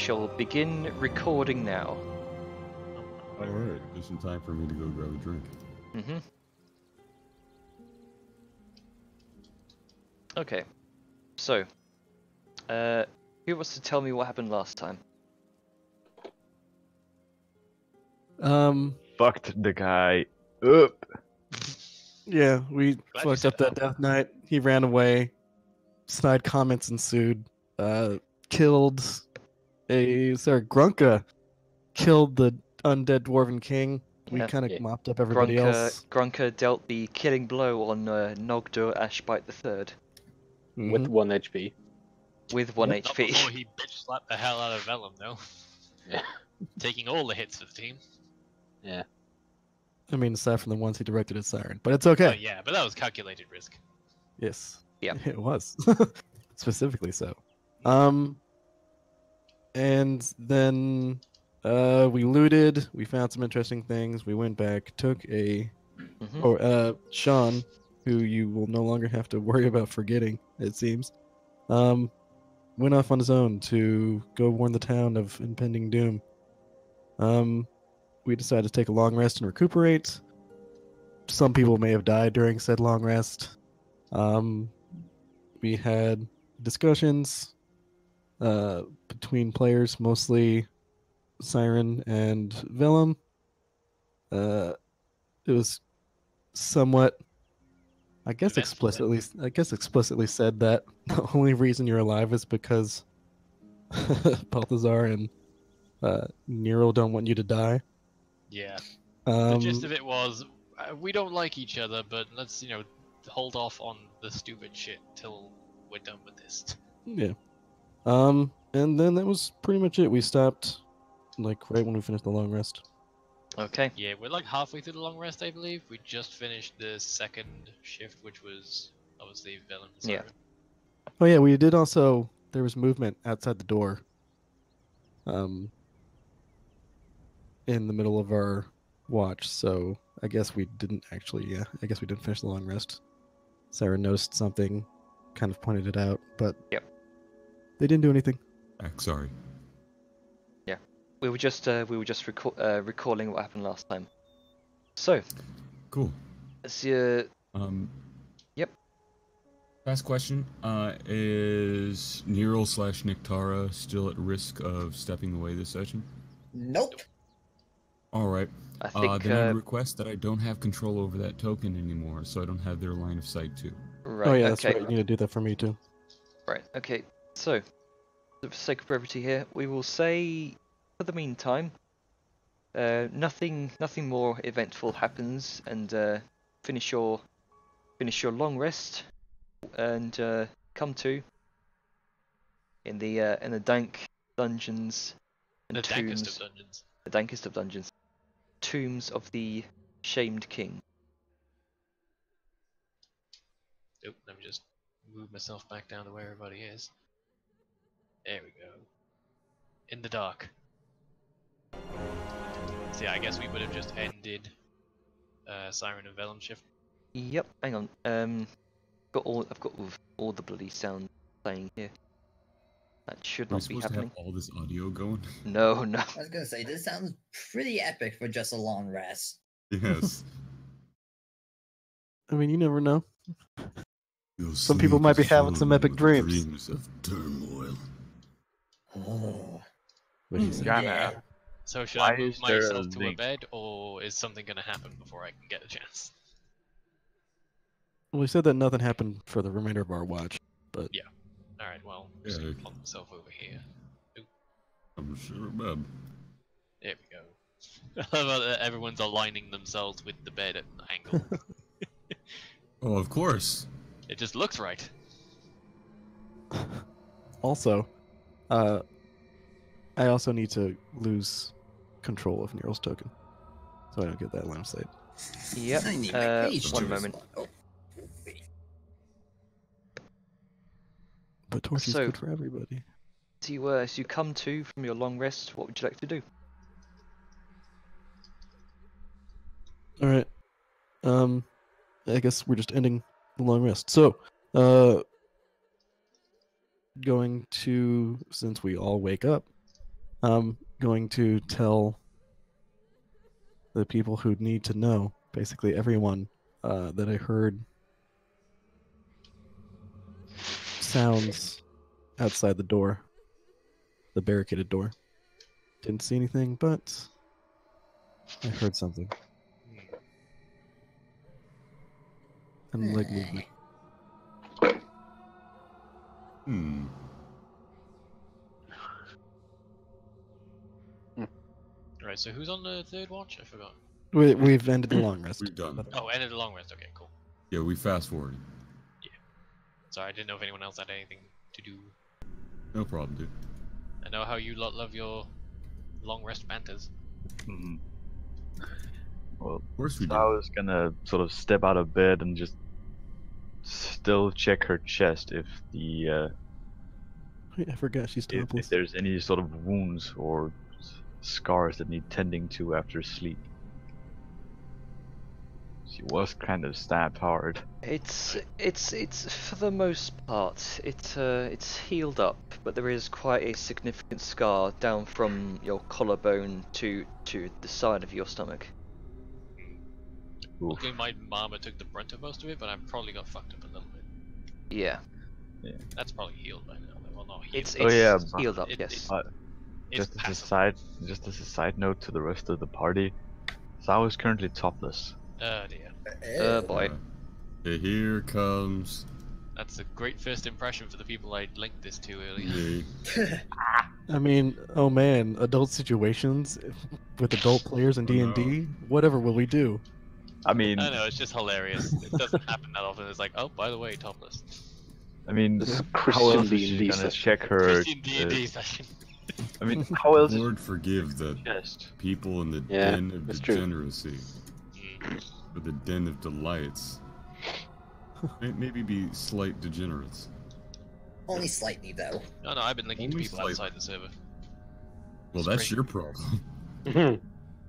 shall begin recording now. Alright, just in time for me to go grab a drink. Mm-hmm. Okay. So, who wants to tell me what happened last time? Fucked the guy up. Yeah, we Glad you fucked said up that up. death knight. He ran away. Snide comments ensued. Killed Grunka killed the undead dwarven king. We Yeah. kind of Yeah. mopped up everybody else. Grunka dealt the killing blow on Nogdur Ashbite III With Mhm. 1 HP. with 1 Yep. Not HP. before he bitch slapped the hell out of Vellum, though. Yeah. Taking all the hits for the team. Yeah. I mean, aside from the ones he directed at Siren, but it's Oh okay. yeah, but that was calculated risk. Yes. Yeah. It was. Specifically so. And then we looted, we found some interesting things, we went back, took a Sean, who you will no longer have to worry about forgetting, it seems, went off on his own to go warn the town of impending doom. We decided to take a long rest and recuperate. Some people may have died during said long rest. We had discussions between players, mostly Siren and Vellum. It was somewhat, explicitly said that the only reason you're alive is because Balthazar and Nero don't want you to die. Yeah. The gist Um, of it was, we don't like each other, but let's, hold off on the stupid shit till we're done with this. yeah. And then that was pretty much it. We stopped, like, right when we finished the long rest. Okay. Yeah, we're like halfway through the long rest, I believe. We just finished the second shift, which was obviously Vellum and Yeah. Siren. Oh yeah, we did also. There was movement outside the door. In the middle of our watch, so I guess we didn't actually. Yeah, I guess we didn't finish the long rest. Sarah noticed something, kind of pointed it out, but Yep. they didn't do anything. Sorry. We were just recalling what happened last time. So, Cool. yep. Last question. Is Nero / Niktara still at risk of stepping away this session? Nope. Alright. I think Then I request that I don't have control over that token anymore, so I don't have their line of sight too. right. Oh yeah, okay. that's right. You need to do that for me too. Right. Okay. So, for the sake of brevity here, we will say, for the meantime, nothing more eventful happens, and finish your long rest, and come to in the dank dungeons and The dankest tombs, of dungeons. the dankest of dungeons, tombs of the shamed king. Nope, let me just move myself back down to where everybody is. There we go. In the dark. So yeah, I guess we would have just ended Siren and Vellum shift. Yep. Hang on. I've got all the bloody sound playing here. That should Are we not be supposed to happening. have all this audio going? No. I was gonna say, this sounds pretty epic for just a long rest. Yes. I mean, you never know. Your Some people sleep might be is having some full epic of dreams. Dreams of turmoil. Oh. What do you say? Yeah. Yeah. So should Why I move is there a myself to a link? bed, or is something gonna happen before I can get a chance? Well, we said that nothing happened for the remainder of our watch, but Alright, well, I'm just Yeah. gonna plonk myself over here. I'm sure, Bob. There we go. I love that everyone's aligning themselves with the bed at an angle. Oh, of course. It just looks right. also, I also need to lose control of Nero's token, so I don't get that line of sight. Yep. I need my page One to moment. respond. Oh. Wait. But torch is So- good for everybody. As you come to from your long rest, what would you like to do? All right. I guess we're just ending the long rest. So, going to, since we all wake up, I'm going to tell the people who need to know, basically everyone, that I heard sounds outside the door, the barricaded door. Didn't see anything, but I heard something. And leg movement. Hmm. Right, so who's on the third watch? I forgot. We've ended the long rest. We've done. Oh, ended the long rest. Okay, cool. Yeah, we fast forwarded. Sorry, I didn't know if anyone else had anything to do. No problem, dude. I know how you lot love your long rest banters. Mhm. Well, Of course we so do. I was gonna sort of step out of bed and just still check her chest if the Wait, I forgot she's if topless. there's any sort of wounds or scars that need tending to after sleep. She was kind of stabbed hard. It's for the most part it's healed up, but there is quite a significant scar down from your collarbone to the side of your stomach. Oof. Luckily, my mama took the brunt of most of it, but I probably got fucked up a little bit. Yeah, That's probably healed by now. Well, not healed. it's Oh, yeah, healed up. it- Yes. It's Just as a passable. side note to the rest of the party, Sao is currently topless. Oh dear. Boy. Here comes That's a great first impression for the people I linked this to earlier. me. I mean, oh man, adult situations with adult players in Oh, no. D&D. Whatever will we do? I mean, I know, it's just hilarious. It doesn't happen that often. It's like, oh, by the way, topless. This how Christian else is she D&D gonna session. check her? Christian D&D session. I mean, how else is Lord forgive the chest? people in the Yeah, den of that's true. degeneracy, or the den of delights. Maybe be slight degenerates. Only slightly, though. No, I've been linking to Only people slightly. outside the server. Well, It's that's great. your problem.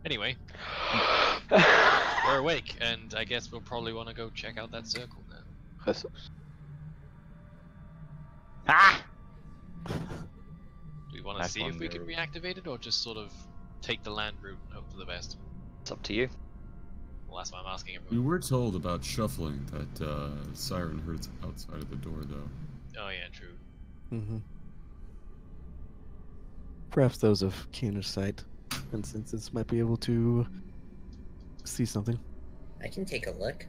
Anyway, we're awake, and I guess we'll probably want to go check out that circle now. Do we want to Back see if on we can the- reactivate it, or just sort of take the land route and hope for the best? It's up to you. Well, that's why I'm asking We everyone. were told about shuffling that siren herds outside of the door, though. Oh yeah, true. Mm-hmm. Perhaps those of keener sight and senses might be able to see something. I can take a look.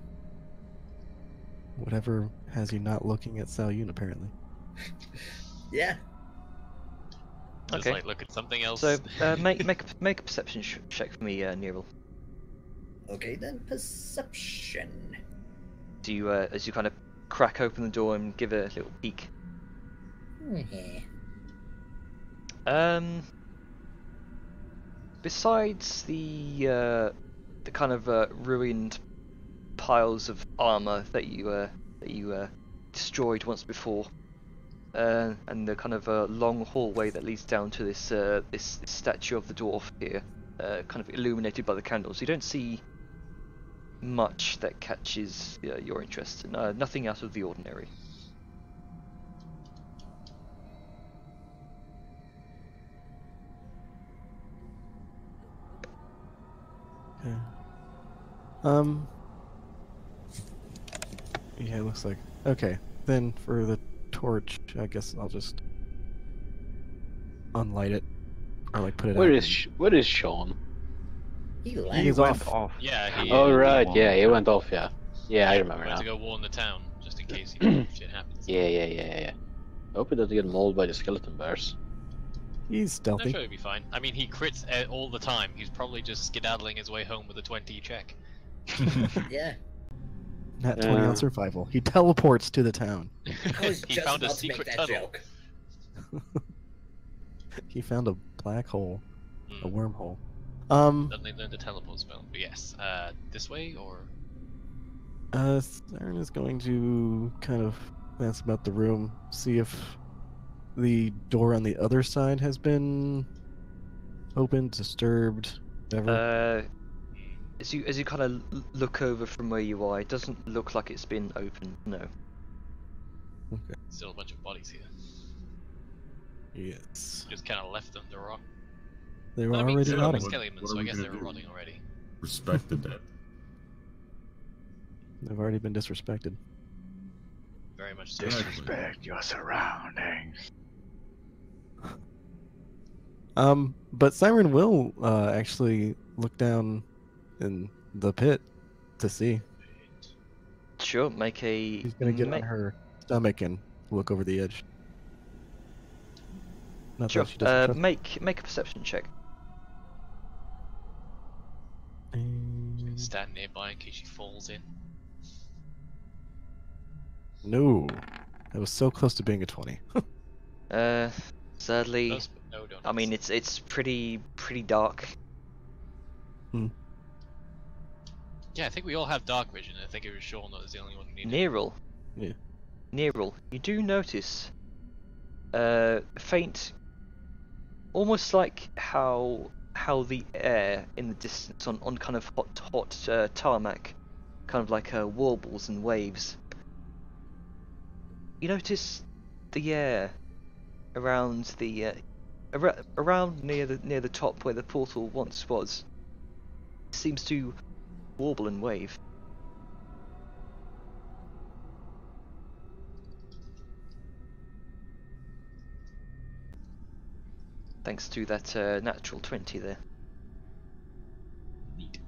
Whatever has you not looking at Salyun, apparently. Yeah. Just Okay. like look at something else. So make a perception check for me, Nero. Okay, then perception. Do you as you kind of crack open the door and give it a little peek? Besides the kind of ruined piles of armor that you destroyed once before, and the kind of long hallway that leads down to this statue of the dwarf here, kind of illuminated by the candles, you don't see much that catches your interest. Nothing out of the ordinary. Okay. Yeah, it looks like. Okay, then for the torch, I guess I'll just unlight it, or like put it Where out. is Sean? He He left. is went off. yeah, he. Oh Yeah, right, he yeah, won. he went off. Yeah, yeah, I remember went now. to go warn the town just in case shit happens. Yeah. I hope he doesn't get mauled by the skeleton bears. He's I'm stealthy. sure he'll be fine. I mean, he crits all the time. He's probably just skedaddling his way home with a 20 check. Yeah. Nat 20 on survival. He teleports to the town. I was He just found a about to make secret that tunnel. joke. He found a black hole, a Hmm. wormhole. Suddenly learned a teleport spell. But yes, this way or Siren is going to kind of glance about the room, see if the door on the other side has been opened, disturbed, whatever. As you kind of look over from where you are, it doesn't look like it's been opened. No. still a bunch of bodies here. Yes. Just kind of left them to rot. They were I mean, already so rotting. was Kellyman, What so are I we guess gonna they were do? rotting already. Respect the dead. They've already been disrespected. Very much so. Exactly. Disrespect your surroundings. But Siren will actually look down in the pit to see. Sure, make a She's gonna get ma- on her stomach and look over the edge. Not sure. that she doesn't trust. Make a perception check. And... Stand nearby in case she falls in. No, that was so close to being a 20. Sadly, Does, but no donuts. I mean it's pretty dark. Yeah, I think we all have dark vision. I think it was Sean that was the only one who needed. Neral. Yeah. Neral, you do notice faint, almost like how the air in the distance on kind of hot tarmac, kind of like warbles and waves. You notice the air around the around near the top where the portal once was seems to warble and wave. Thanks to that natural 20 there. Neat.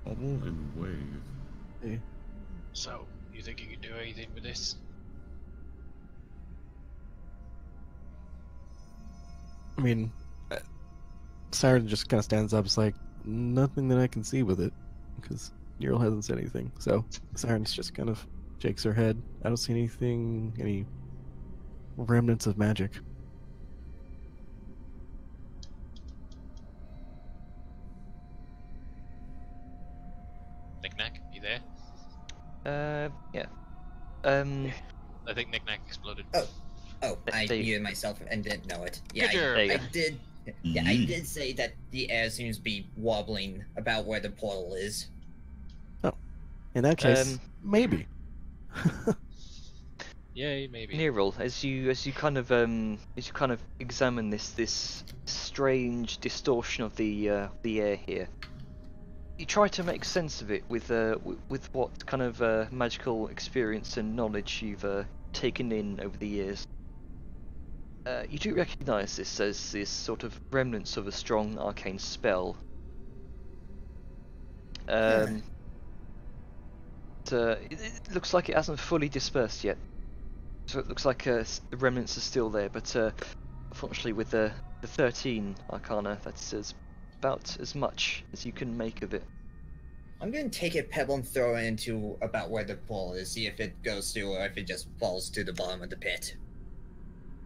Bubble and wave. So, you think you can do anything with this? I mean, Siren just kind of stands up. It's like, nothing that I can see with it. Because Neural hasn't said anything. So Siren's just kind of shakes her head. I don't see anything, any remnants of magic. Knick-knack, you there? Yeah. I think Knick-knack exploded. Oh, I They- muted myself and didn't know it. Yeah, Good There you I go. did. Yeah, I did say that the air seems to be wobbling about where the portal is. In that case, Um, maybe. Yay, maybe. Neural, as you kind of examine this strange distortion of the air here, you try to make sense of it with what kind of magical experience and knowledge you've taken in over the years. You do recognise this as this sort of remnants of a strong arcane spell. It looks like it hasn't fully dispersed yet, so it looks like the remnants are still there. But unfortunately, with the 13 Arcana, that's about as much as you can make of it. I'm gonna take a pebble and throw it into about where the portal is, see if it goes through or if it just falls to the bottom of the pit.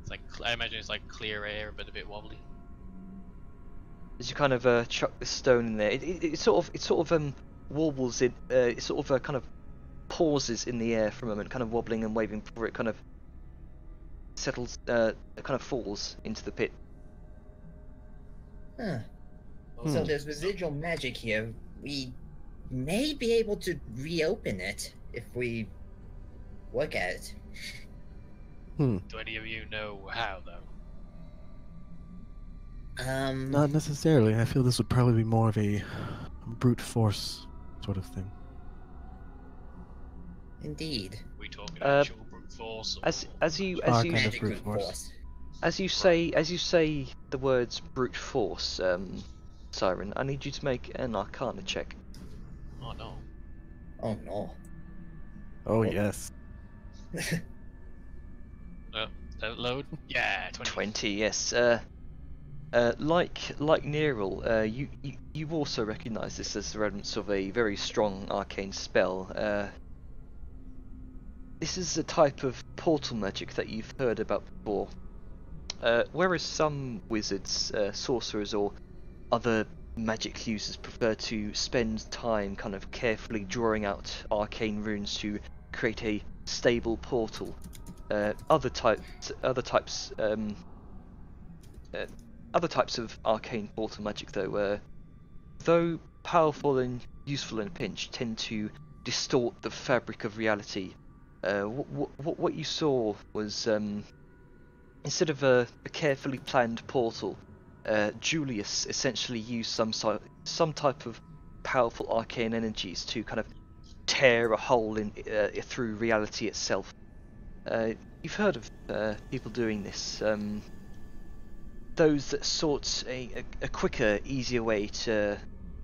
It's like, I imagine it's like clear air, but a bit wobbly. As you kind of chuck the stone in there, it sort of warbles it. It sort of kind of pauses in the air for a moment, kind of wobbling and waving before it kind of settles, kind of falls into the pit. Huh. Oh, So there's residual magic here. We may be able to reopen it if we look at it. Do any of you know how, though? Not necessarily. I feel this would probably be more of a brute force sort of thing. Indeed. We talking Uh, actual brute force? Or... As you Arcana Magic brute brute force. force. as you say the words brute force, Siren, I need you to make an Arcana check. Oh no. Oh no. Oh yes. Load? Yeah, 20. 20, yes. Like Neural, you also recognise this as the remnants of a very strong arcane spell. This is a type of portal magic that you've heard about before. Whereas some wizards, sorcerers, or other magic users prefer to spend time kind of carefully drawing out arcane runes to create a stable portal. Other types of arcane portal magic, though powerful and useful in a pinch, tend to distort the fabric of reality. What you saw was instead of a carefully planned portal, Julius essentially used some type of powerful arcane energies to kind of tear a hole in through reality itself. You've heard of people doing this. Those that sought a quicker, easier way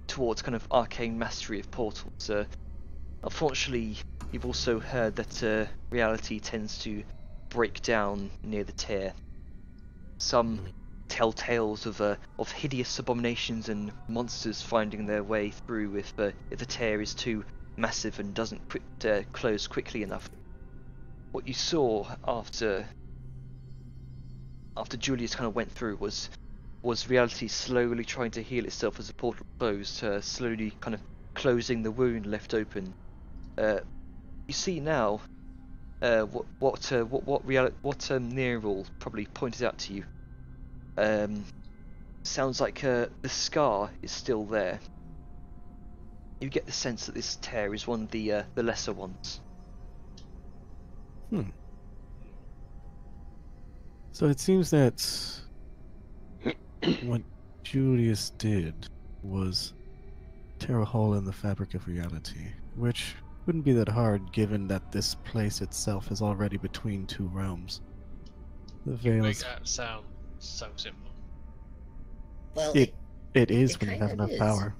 towards kind of arcane mastery of portals. Unfortunately, you've also heard that reality tends to break down near the tear. Some tell tales of hideous abominations and monsters finding their way through if the tear is too massive and doesn't close quickly enough. What you saw after Julius kind of went through was reality slowly trying to heal itself as the portal closed, slowly kind of closing the wound left open. You see now what Nearall probably pointed out to you. Sounds like the scar is still there. You get the sense that this tear is one of the lesser ones. So it seems that what Julius did was tear a hole in the fabric of reality, which wouldn't be that hard given that this place itself is already between two realms. The You veil make is... that sound so simple. Well, It is it when you kind have of enough is. power.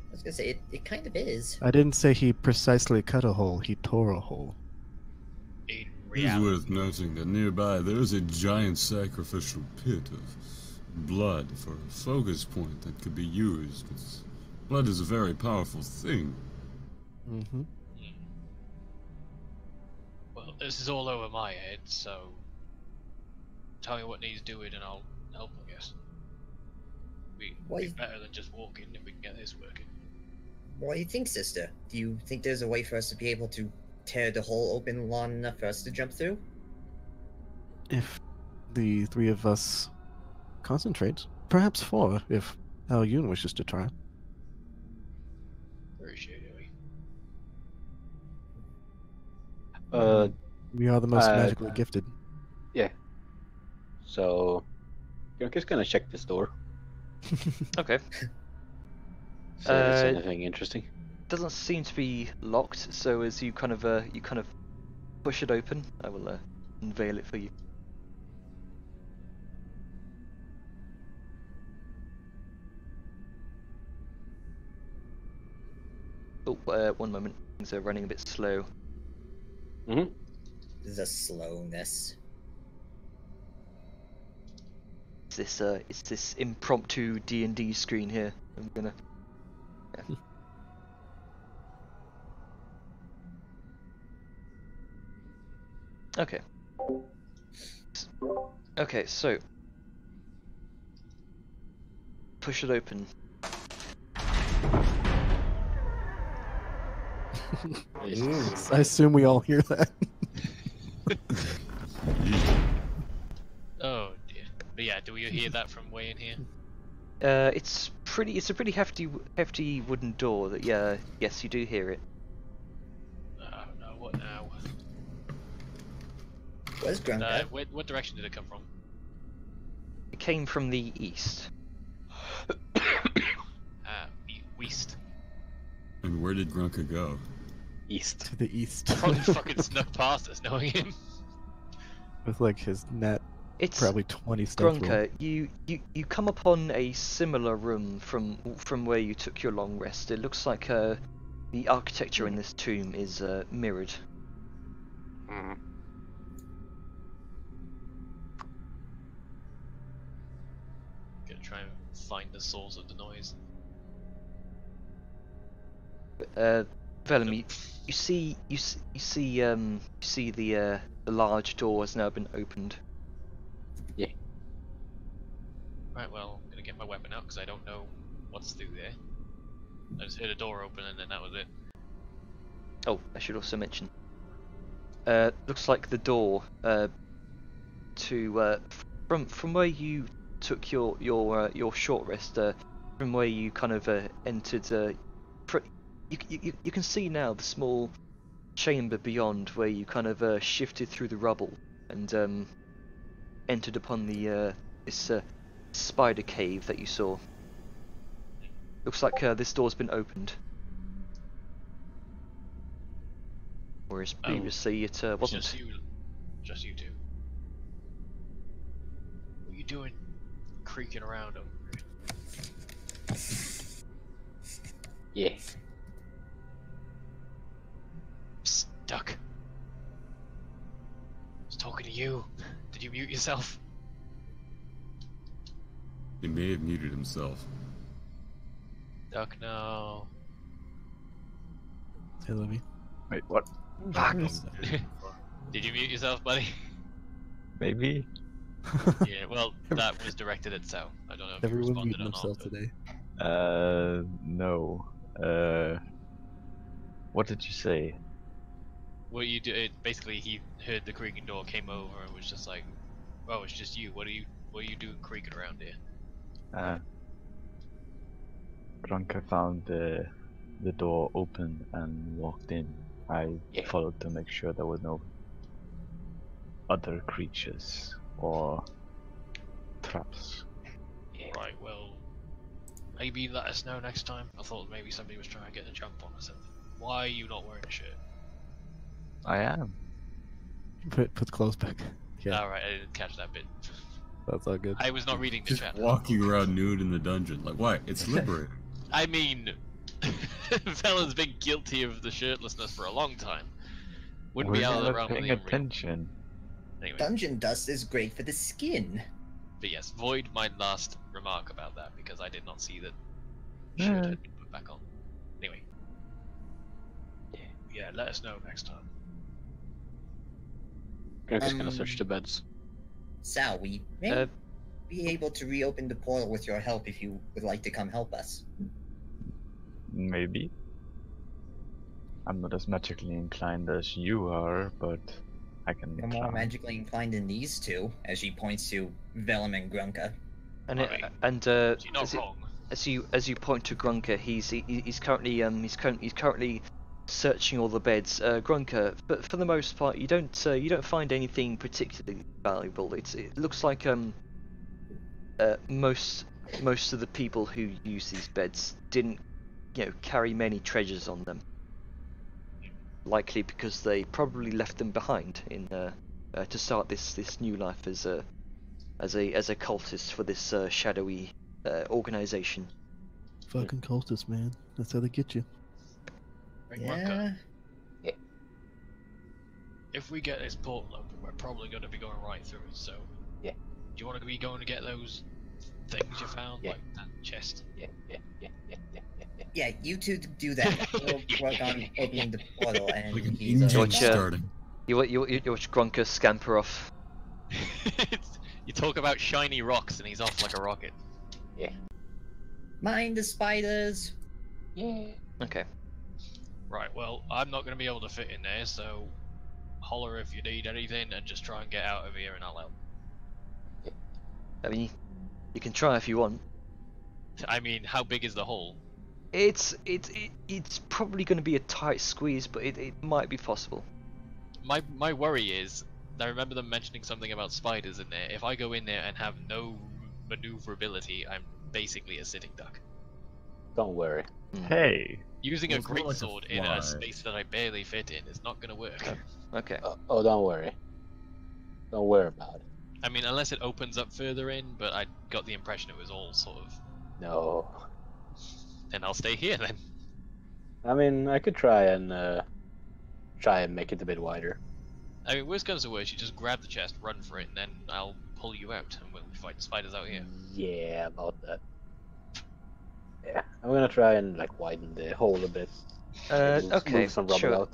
I was gonna say it kind of is. I didn't say he precisely cut a hole, he tore a hole. In It is reality, worth noting that nearby there is a giant sacrificial pit of blood for a focus point that could be used. Blood is a very powerful thing. Mm-hmm. well, this is all over my head, so tell me what needs doing and I'll help, I guess. Be Why- better than just walking if we can get this working. What do you think, sister? Do you think there's a way for us to be able to tear the hole open long enough for us to jump through? If the three of us concentrate, perhaps four, if Al Yun wishes to try. Appreciate it. We are the most Uh, magically gifted. So, you're just gonna check this door. Okay. See if it's Uh, anything interesting. Doesn't seem to be locked, so as you kind of push it open, I will unveil it for you. Oh, one moment. Things are running a bit slow. Mm-hmm. The slowness. It's this impromptu D&D screen here. I'm gonna. Yeah. Okay. Okay, so push it open. I assume we all hear that. Oh dear. But yeah, do we hear that from way in here? It's a pretty hefty wooden door. That yes, you do hear it. Oh no, what now? Where's Grunka? What direction did it come from? It came from the east. West. And where did Grunka go? East. To the east. Probably fucking snuck past us, knowing him. With like his net, It's probably 20 stealth roll. Grunka. You come upon a similar room from where you took your long rest. It looks like the architecture in this tomb is mirrored. Mm-hmm. Gonna try and find the source of the noise. Velum, you see the large door has now been opened. Right, well, I'm gonna get my weapon out because I don't know what's through there. I just heard a door open and then that was it. Oh, I should also mention. Looks like the door to from where you took your short rest. From where you kind of entered. You can see now the small chamber beyond where you kind of shifted through the rubble, and entered upon the this spider cave that you saw. Looks like this door's been opened, whereas previously it wasn't. Just you two. What are you doing, creaking around over here? Yeah. Psst, Duck. I was talking to you. Did you mute yourself? He may have muted himself. Duck, no. Hey, Levy. Wait, what? Did you mute yourself, buddy? Maybe? Yeah, well, that was directed at Sal. I don't know if you Everyone responded muting or not. themselves but- today. No. What did you say? What you do? Basically, he heard the creaking door, came over, and was just like, "Oh, it's just you. What are you doing creaking around here?" Grunka found the door open and walked in. I followed to make sure there were no other creatures or traps. Right. Well, maybe let us know next time. I thought maybe somebody was trying to get a jump on or something. Why are you not wearing a shirt? I am. Put the clothes back. Yeah, Alright, I didn't catch that bit. that's all good. I was not reading the Just chat. walking around nude in the dungeon. Like, why? It's liberating. I mean, Felon's been guilty of the shirtlessness for a long time. Wouldn't be We're out of the not realm of paying the unreal. attention. Anyway, Dungeon dust is great for the skin. but yes, void my last remark about that because I did not see that the shirt had been put back on. Anyway. Yeah, let us know next time. I'm just gonna search the beds. Sal, we may be able to reopen the portal with your help if you would like to come help us. Maybe. I'm not as magically inclined as you are, but I can You're more try. magically inclined than these two, as she points to Vellum and Grunka. And Alright. so You're not wrong. as you point to Grunka, he's currently searching all the beds. Grunka, but for the most part, you don't find anything particularly valuable. It looks like most of the people who use these beds didn't carry many treasures on them. Likely because they probably left them behind in to start this new life as a cultist for this shadowy organization. Fucking cultists, man. That's how they get you. Ring Yeah. Runker, if we get this portal open, we're probably going to be going right through it, so... Yeah. Do you want to be going to get those things you found? Yeah. Like that chest? Yeah, you two do that. We'll work on opening the portal, and Like an he's engine Watch, starting. You watch Grunka scamper off. You talk about shiny rocks and he's off like a rocket. mind the spiders. Okay. Right, well, I'm not going to be able to fit in there, so holler if you need anything and just try and get out of here and I'll help. I mean, you can try if you want. I mean, how big is the hole? It's probably going to be a tight squeeze, but it might be possible. My worry is, I remember them mentioning something about spiders in there. If I go in there and have no maneuverability, I'm basically a sitting duck. Don't worry. Hey! Using Well, a it's more like a greatsword in fly. a space that I barely fit in is not going to work. Okay. Oh, don't worry. Don't worry about it. I mean, unless it opens up further in, but I got the impression it was all sort of... No. Then I'll stay here then. I mean, I could try and make it a bit wider. I mean, worst comes to worst, you just grab the chest, run for it, and then I'll pull you out, and we'll fight spiders out here. Yeah, about that. Yeah, I'm gonna try and like widen the hole a bit. Okay, Move some rubber sure.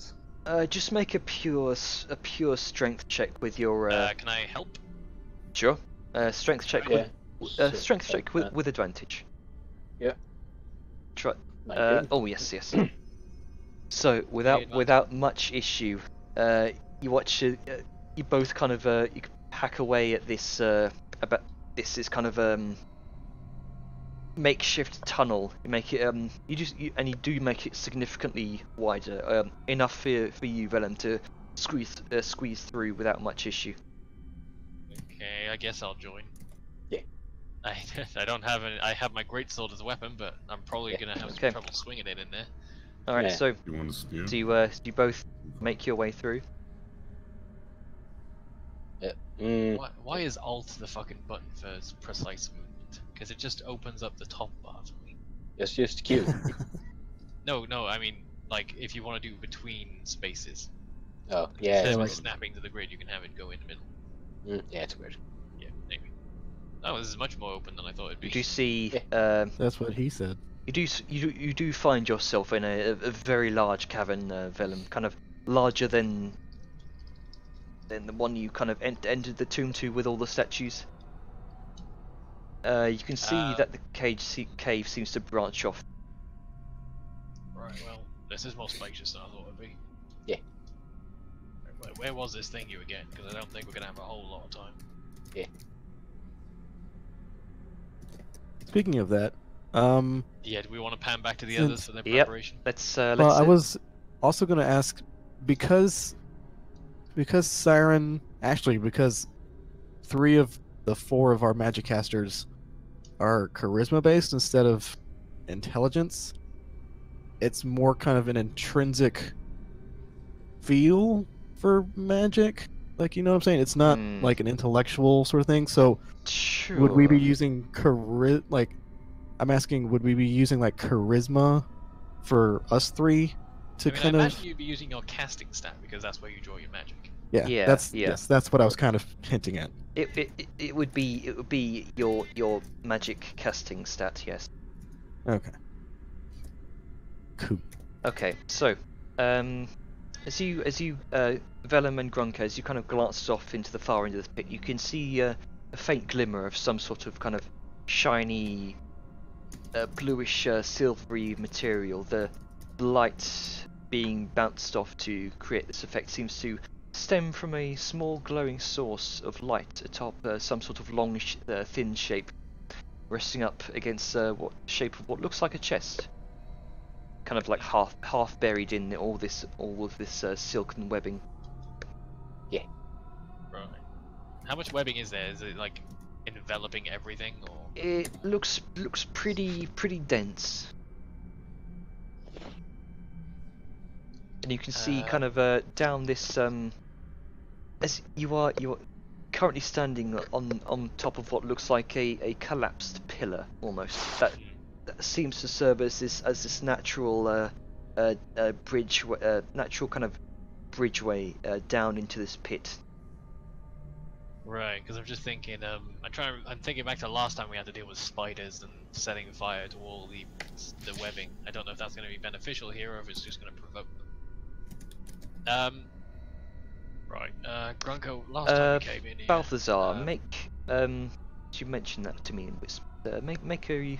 out. Just make a pure strength check with your. Can I help? Sure. Strength check Yeah. with strength check with advantage. Yeah. Try. 19. Oh yes. So without much issue, you watch. You both kind of you hack away at this this is kind of makeshift tunnel. You make it you do make it significantly wider, enough for you, Vellum, to squeeze through without much issue. Okay, I guess I'll join. Yeah. I don't have any. I have my greatsword as a weapon, but I'm probably gonna have Okay. some trouble swinging it in there. All right. Yeah. So You want a spear? do you both make your way through? Why is Alt the fucking button for precise movement? Because it just opens up the top bar for me. It's just Q. No, I mean, like, if you want to do between spaces. Oh, Instead yeah. of like- snapping to the grid, you can have it go in the middle. Yeah, it's weird. Yeah, maybe. Oh, this is much more open than I thought it'd be. You do see. That's what he said. You do find yourself in a very large cavern, Vellum, kind of larger than the one you kind of entered the tomb to with all the statues. You can see that the cave seems to branch off. Right, well, this is more spacious than I thought it'd be. Yeah. Where was this thing you were getting? Because I don't think we're gonna have a whole lot of time. Speaking of that, Yeah, do we want to pan back to the Since- others for their Yep. preparation? Let's well, I was also going to ask because Siren, actually, because 3 of the 4 of our magic casters are charisma based instead of intelligence. It's more kind of an intrinsic feel for magic. Like, you know what I'm saying? It's not Hmm. like an intellectual sort of thing. So Sure. would we be using I'm asking, would we be using like charisma for us 3 to I mean, kind I of? imagine you'd be using your casting stat because that's where you draw your magic. Yeah, Yeah, that's yeah. yes, that's what I was kind of hinting at. It would be your magic casting stat, yes. Okay. Cool. Okay, so as you Vellum and Grunker, as you kind of glance off into the far end of the pit, you can see a faint glimmer of some sort of kind of shiny, bluish, silvery material. The light being bounced off to create this effect seems to stem from a small glowing source of light atop some sort of long, thin shape, resting up against what shape of what looks like a chest, kind of like half buried in all of this silken webbing. Right. How much webbing is there? Is it like enveloping everything, or? It looks pretty dense, and you can see kind of down this as you are currently standing on top of what looks like a collapsed pillar almost that seems to serve as this natural bridge, natural kind of bridgeway down into this pit. Right, because I'm just thinking. I'm thinking back to last time we had to deal with spiders and setting fire to all the webbing. I don't know if that's going to be beneficial here or if it's just going to provoke them. Right. Grunko, last time we came in here. Balthazar, make you mentioned that to me in whisper. Make a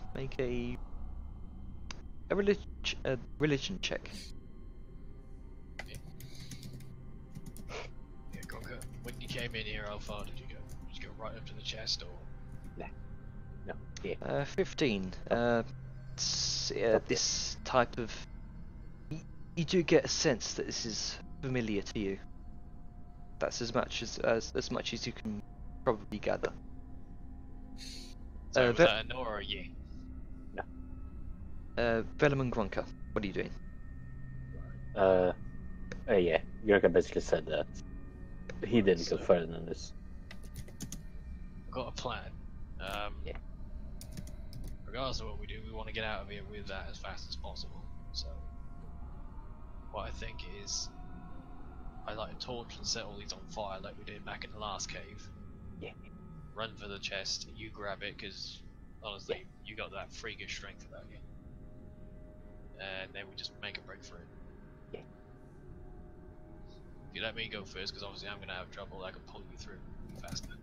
religion check. Yeah, Grunko, when you came in here, how far did you go? Did you go right up to the chest, or? No. Yeah. 15. This type of you do get a sense that this is familiar to you. That's as much as you can probably gather. So was that a no or a yeah? Vellum and Grunker, what are you doing? Yeah. Yurka basically said that he didn't go further than this. I've got a plan. Yeah. Regardless of what we do, we want to get out of here with that as fast as possible. So, what I think is, I light a torch and set all these on fire like we did back in the last cave. Yeah. Run for the chest, you grab it, because honestly, you got that freakish strength about you. And then we just make a break for it. Yeah. If you let me go first, because obviously I'm going to have trouble, I can pull you through faster.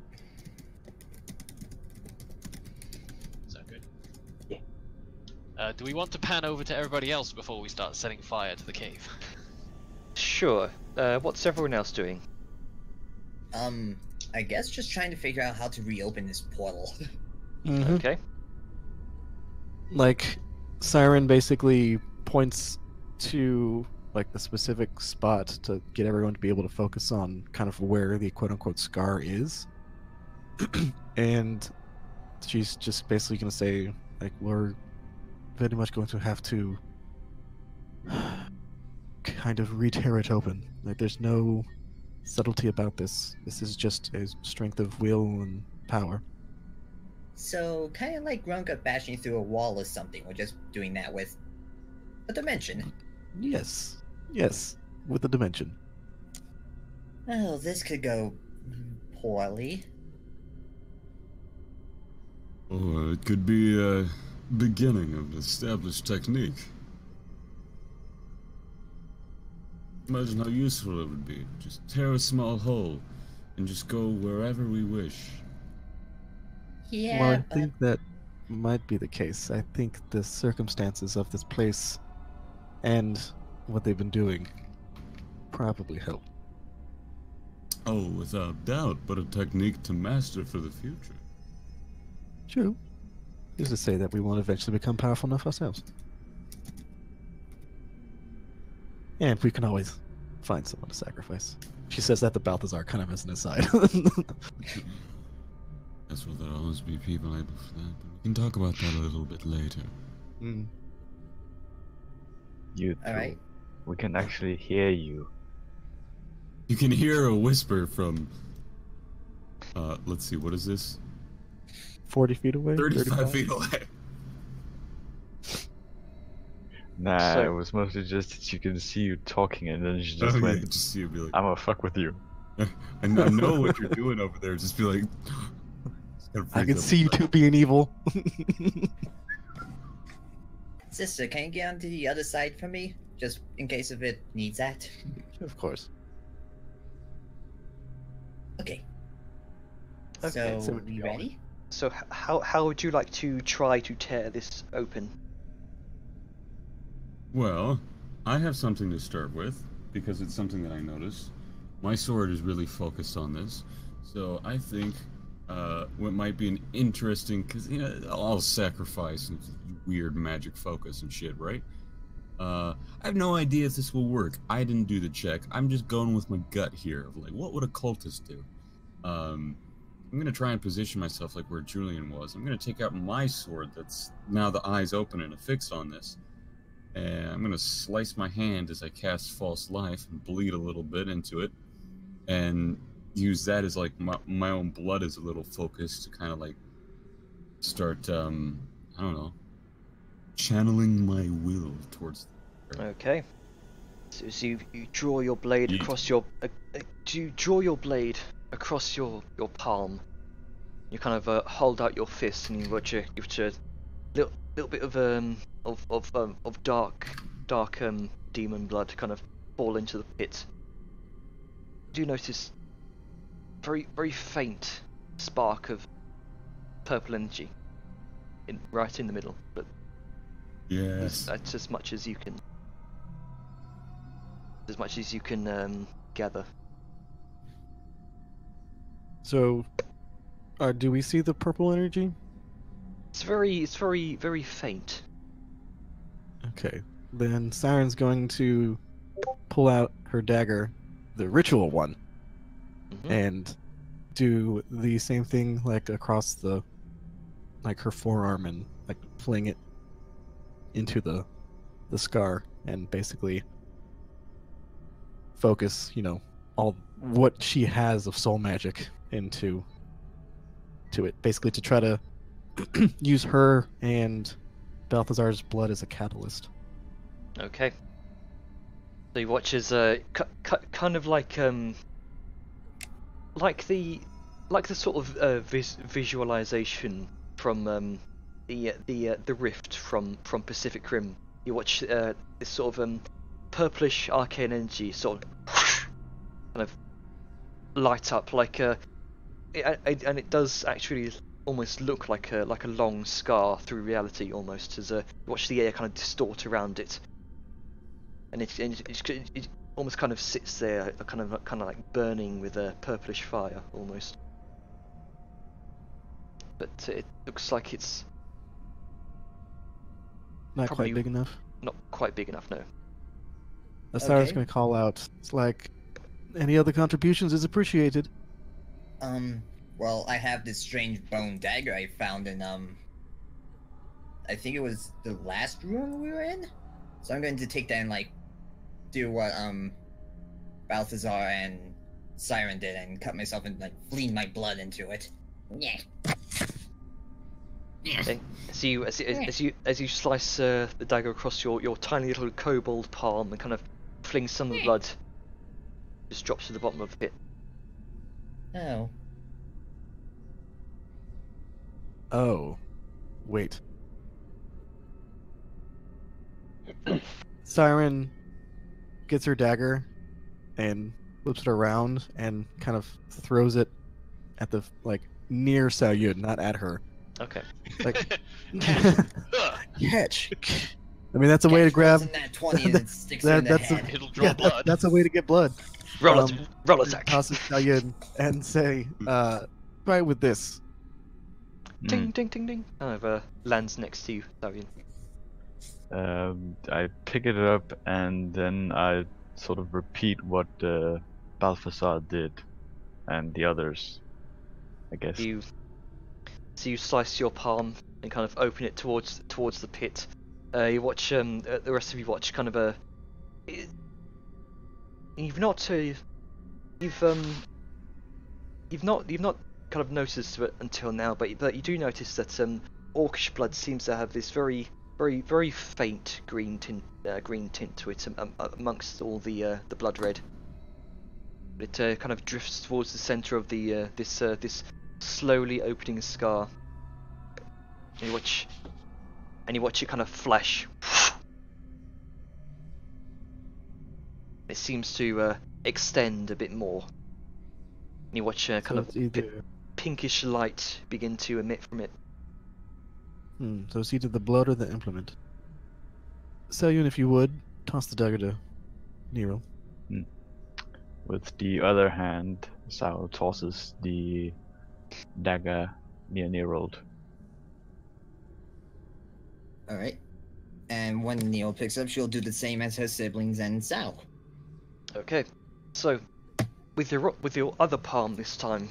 Sound good? Yeah. Do we want to pan over to everybody else before we start setting fire to the cave? Sure. What's everyone else doing? I guess just trying to figure out how to reopen this portal. Mhm. Okay. Like, Siren basically points to like the specific spot to get everyone to be able to focus on kind of where the quote-unquote scar is. And she's just basically going to say, like, we're very much going to have to kind of re-tear it open. Like, there's no subtlety about this. This is just a strength of will and power. So, kind of like Grunka bashing through a wall or something. We're just doing that with a dimension. Yes, with the dimension. Oh, this could go poorly. Or it could be a beginning of an established technique. Imagine how useful it would be. Just tear a small hole and just go wherever we wish. Yeah, Well, I but think that might be the case. I think the circumstances of this place and what they've been doing probably help. Oh, without doubt, but a technique to master for the future. True. Who's to say that we won't eventually become powerful enough ourselves? And we can always find someone to sacrifice. She says that to Balthazar kind of as an aside. Guess well, there'll always be people able for that, but we can talk about that a little bit later. Mm. You two, Alright. we can actually hear you. You can hear a whisper from, let's see, what is this? 40 feet away? 35 feet away. Nah, So- it was mostly just that you can see you talking, and then she just Oh, yeah, went, just see it be like, "I'm gonna fuck with you." I know what you're doing over there. Just be like, just kinda I freak can out. see you two being evil. sister, can you get onto the other side for me? Just in case if it needs that. Of course. Okay. Okay, So, so we ready? So how would you like to try to tear this open? Well, I have something to start with, because it's something that I noticed. My sword is really focused on this, so I think what might be an interesting, because, you know, all sacrifice and weird magic focus and shit, right? I have no idea if this will work. I didn't do the check. I'm just going with my gut here of, like, what would a cultist do? I'm going to try and position myself like where Julian was. I'm going to take out my sword that's now the eyes open and affixed on this. And I'm going to slice my hand as I cast False Life and bleed a little bit into it. And use that as, like, my own blood as a little focus to kind of, like, start, I don't know, channeling my will towards... Okay. So as you draw your blade Yeet. across your do you draw your blade across your palm. You kind of hold out your fist and you watch a little bit of dark demon blood kind of fall into the pit. You do notice very faint spark of purple energy right in the middle, but Yes. that's as much as you can gather. So, do we see the purple energy? It's very faint. Okay. Then Siren's going to pull out her dagger, the ritual one, Mhm. and do the same thing, like across the, like her forearm, and like fling it into the scar, and basically focus, you know, all what she has of soul magic into it, basically to try to use her and Balthazar's blood as a catalyst. Okay. So you watch as kind of like the sort of visualization from the rift from Pacific Rim. You watch this sort of purplish arcane energy sort of kind of light up like and it does actually almost look like a long scar through reality almost, as you watch the air kind of distort around it, and it almost kind of sits there kind of like burning with a purplish fire almost, but it looks like it's Not Probably- quite big enough. not quite big enough, no. Siren's Okay. going to call out. It's like, any other contributions is appreciated. Well, I have this strange bone dagger I found in I think it was the last room we were in. So I'm going to take that and like do what Balthazar and Siren did and cut myself and like bleed my blood into it. Yeah. Okay. As you slice the dagger across your tiny little kobold palm and kind of fling some of the blood, just drops to the bottom of the pit. Oh. Oh, wait. Siren gets her dagger and flips it around and kind of throws it at the like near Salyun, not at her. Okay. Like catch. I mean, that's a way to grab. That 20 and it sticks her in the head. It'll draw blood. That's a way to get blood. Roll attack. Toss it Salyun and say, try with this. Ding ding ding ding. Kind of lands next to you, Salyun. I pick it up and then I sort of repeat what Balthazar did and the others, I guess. So you slice your palm and kind of open it towards the pit. You watch the rest of you watch kind of you've not kind of noticed it until now, but you do notice that orcish blood seems to have this very faint green tint to it amongst all the blood red. It kind of drifts towards the center of the this slowly opening scar. And you watch it kind of flash. It seems to extend a bit more. And you watch kind of pinkish light begin to emit from it. So it's either the blood or the implement. Salyun, if you would, toss the dagger to Nero. With the other hand, Sao tosses the dagger near Nerold. Alright. And when Neil picks up, she'll do the same as her siblings and Sal. Okay. So, with your other palm this time,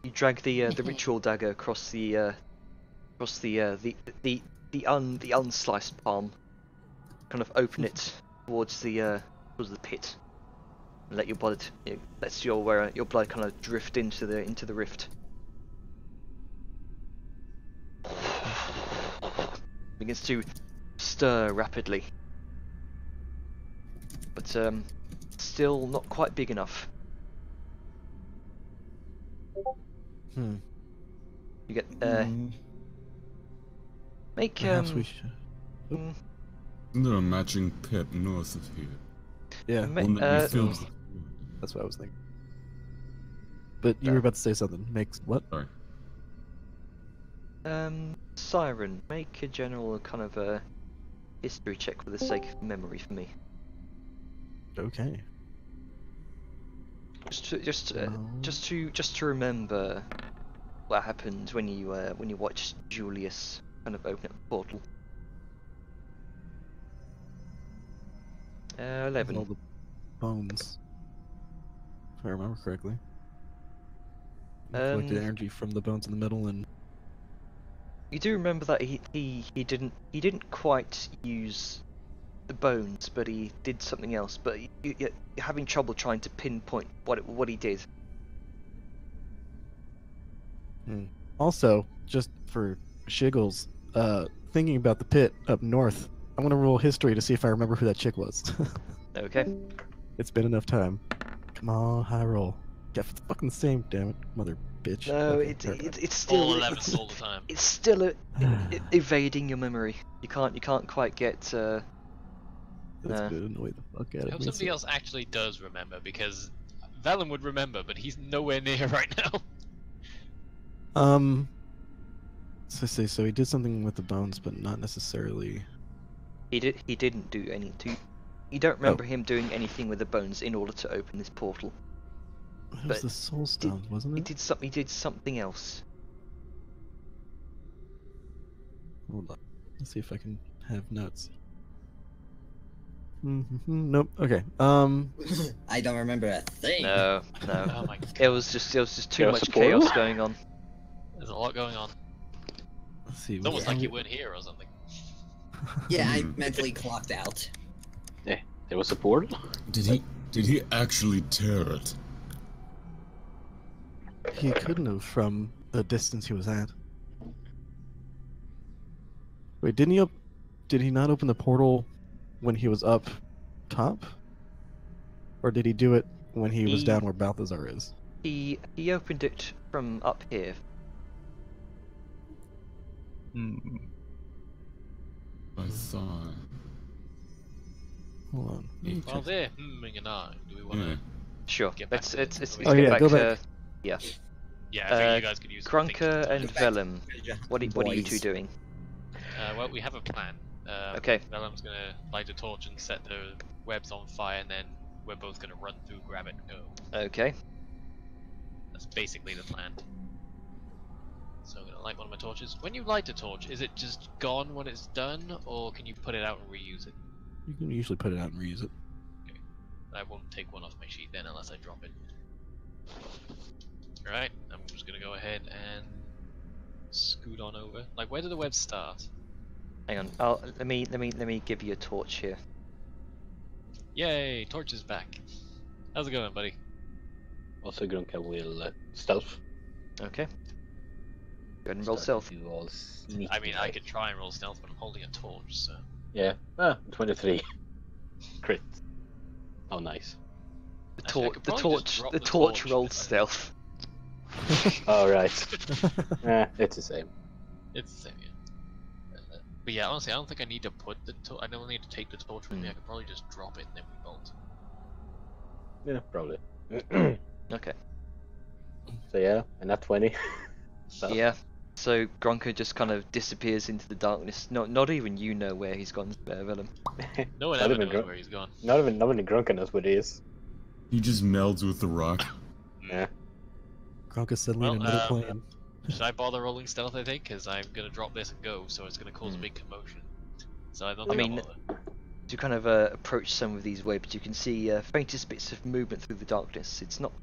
you drag the ritual dagger across the unsliced palm, kind of open it towards the pit, and let your blood lets your blood kind of drift into the rift. Begins to stir rapidly, but still not quite big enough. You get make Perhaps we should. Isn't there a matching pit north of here? Yeah, One that we filled with that's what I was thinking. But you were about to say something. Makes what? Sorry. Siren, make a general kind of a history check for the sake of memory for me. Okay. Just to remember what happened when you watched Julius kind of open up the portal. 11. All the bones, if I remember correctly. Collected energy from the bones in the middle, and you do remember that he didn't quite use the bones, but he did something else. But you're having trouble trying to pinpoint what he did. Also, just for shiggles, thinking about the pit up north, I'm gonna roll history to see if I remember who that chick was. Okay. It's been enough time. Come on, high roll. Yeah, it's fucking the same, damn it, mother bitch. No, Okay, it's still all 11s all the time. It's still evading your memory. You can't quite get. That's nah. good. Annoy the fuck out I of hope me. somebody else actually does remember, because Velen would remember, but he's nowhere near right now. So he did something with the bones, but not necessarily. He didn't do anything. You don't remember him doing anything with the bones in order to open this portal. It was But the soul stone, wasn't He it? did something else. Hold on. Let's see if I can have notes. Nope. Okay. I don't remember a thing. No, no. Oh my god. It was just too There was much a portal? chaos going on. There's a lot going on. Let's see. It's almost like we- you weren't here or something. Yeah, I mentally clocked out. There was a portal. Did he actually tear it? He couldn't have from the distance he was at. Wait, did he not open the portal when he was up top? Or did he do it when he was He- down where Balthazar is? He opened it from up here. I thought. Hold on. Well, there, and I. Do we want to? Yeah. Sure. Get back Let's to let's, the- let's Oh, get yeah, back go to back. Yeah, I think you guys could use some things Grunker to and do. Vellum. What are you two Boys. doing? Well, we have a plan. Okay. Vellum's gonna light a torch and set the webs on fire, and then we're both gonna run through, grab it, and go. Okay. That's basically the plan. So I'm gonna light one of my torches. When you light a torch, is it just gone when it's done, or can you put it out and reuse it? You can usually put it out and reuse it. I won't take one off my sheet then unless I drop it. Alright, I'm just gonna go ahead and scoot on over. Like, where do the webs start? Hang on. Let me give you a torch here. Yay, torch is back. How's it going, buddy? Also, Grunka will stealth. Okay. Go ahead and roll stealth. Do all sneaky I mean, I like- could try and roll stealth, but I'm holding a torch, so. Yeah. 23. Crit. Oh, nice. The, Actually, I tor- could the probably just torch. drop The the torch torch rolled if I- stealth. All right. It's the same. It's the same, yeah. But yeah, honestly, I don't think I need to put the torch. I don't need to take the torch with me. I could probably just drop it and then we bolt. Yeah, probably. Okay. So yeah, and that 20. So, Yeah. So Grunker just kind of disappears into the darkness. Not even you know where he's gone, Vellum. No one Not ever even knows Grun- where he's gone. Not even Grunka knows what it is. He just melds with the rock. Yeah. Gronka's settling in Well, another plane. Should I bother rolling stealth, I think? Because I'm going to drop this and go, so it's going to cause a Hmm. big commotion. So I don't I think mean- I'll bother. To kind of approach some of these webs, you can see faintest bits of movement through the darkness. It's not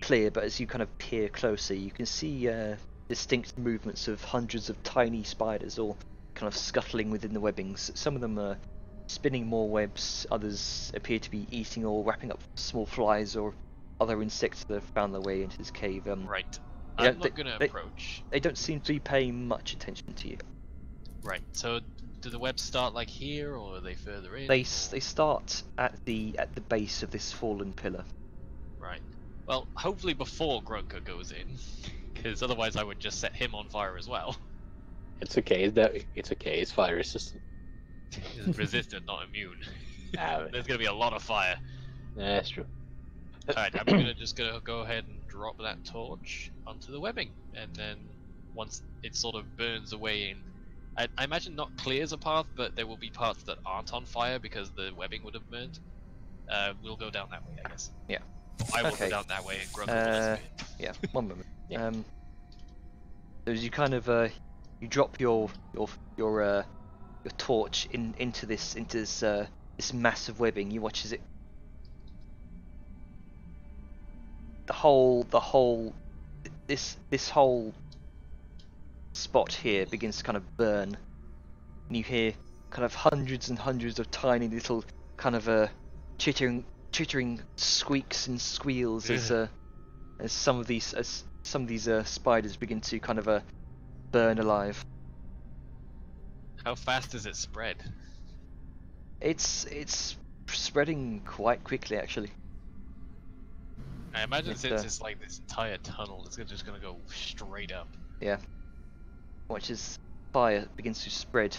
clear, but as you kind of peer closer, you can see distinct movements of hundreds of tiny spiders all kind of scuttling within the webbings. Some of them are spinning more webs, others appear to be eating or wrapping up small flies or other insects that have found their way into this cave. Right. yeah, I'm not going to they- approach. They don't seem to be paying much attention to you. Right. So do the webs start like here, or are they further in? They start at the base of this fallen pillar. Right. Well, hopefully before Grunker goes in, because otherwise I would just set him on fire as well. It's okay. It's okay. It's fire resistant. He's resistant, not immune. Ah, There's going to be a lot of fire. that's true. Alright, I'm gonna go ahead and drop that torch onto the webbing, and then once it sort of burns away in, I imagine not clears a path, but there will be parts that aren't on fire because the webbing would have burned. We'll go down that way, I guess. Yeah. I will Okay. go down that way and Grunker will listen. Yeah, one moment. Yeah. So as you kind of you drop your torch into this this mass of webbing, you watch as it the whole this whole spot here begins to kind of burn, and you hear kind of hundreds and hundreds of tiny little kind of chittering squeaks and squeals as some of these spiders begin to kind of burn alive. How fast does it spread? It's spreading quite quickly, actually. I imagine It's, since it's like this entire tunnel, it's just gonna go straight up. Yeah. Watch as fire begins to spread.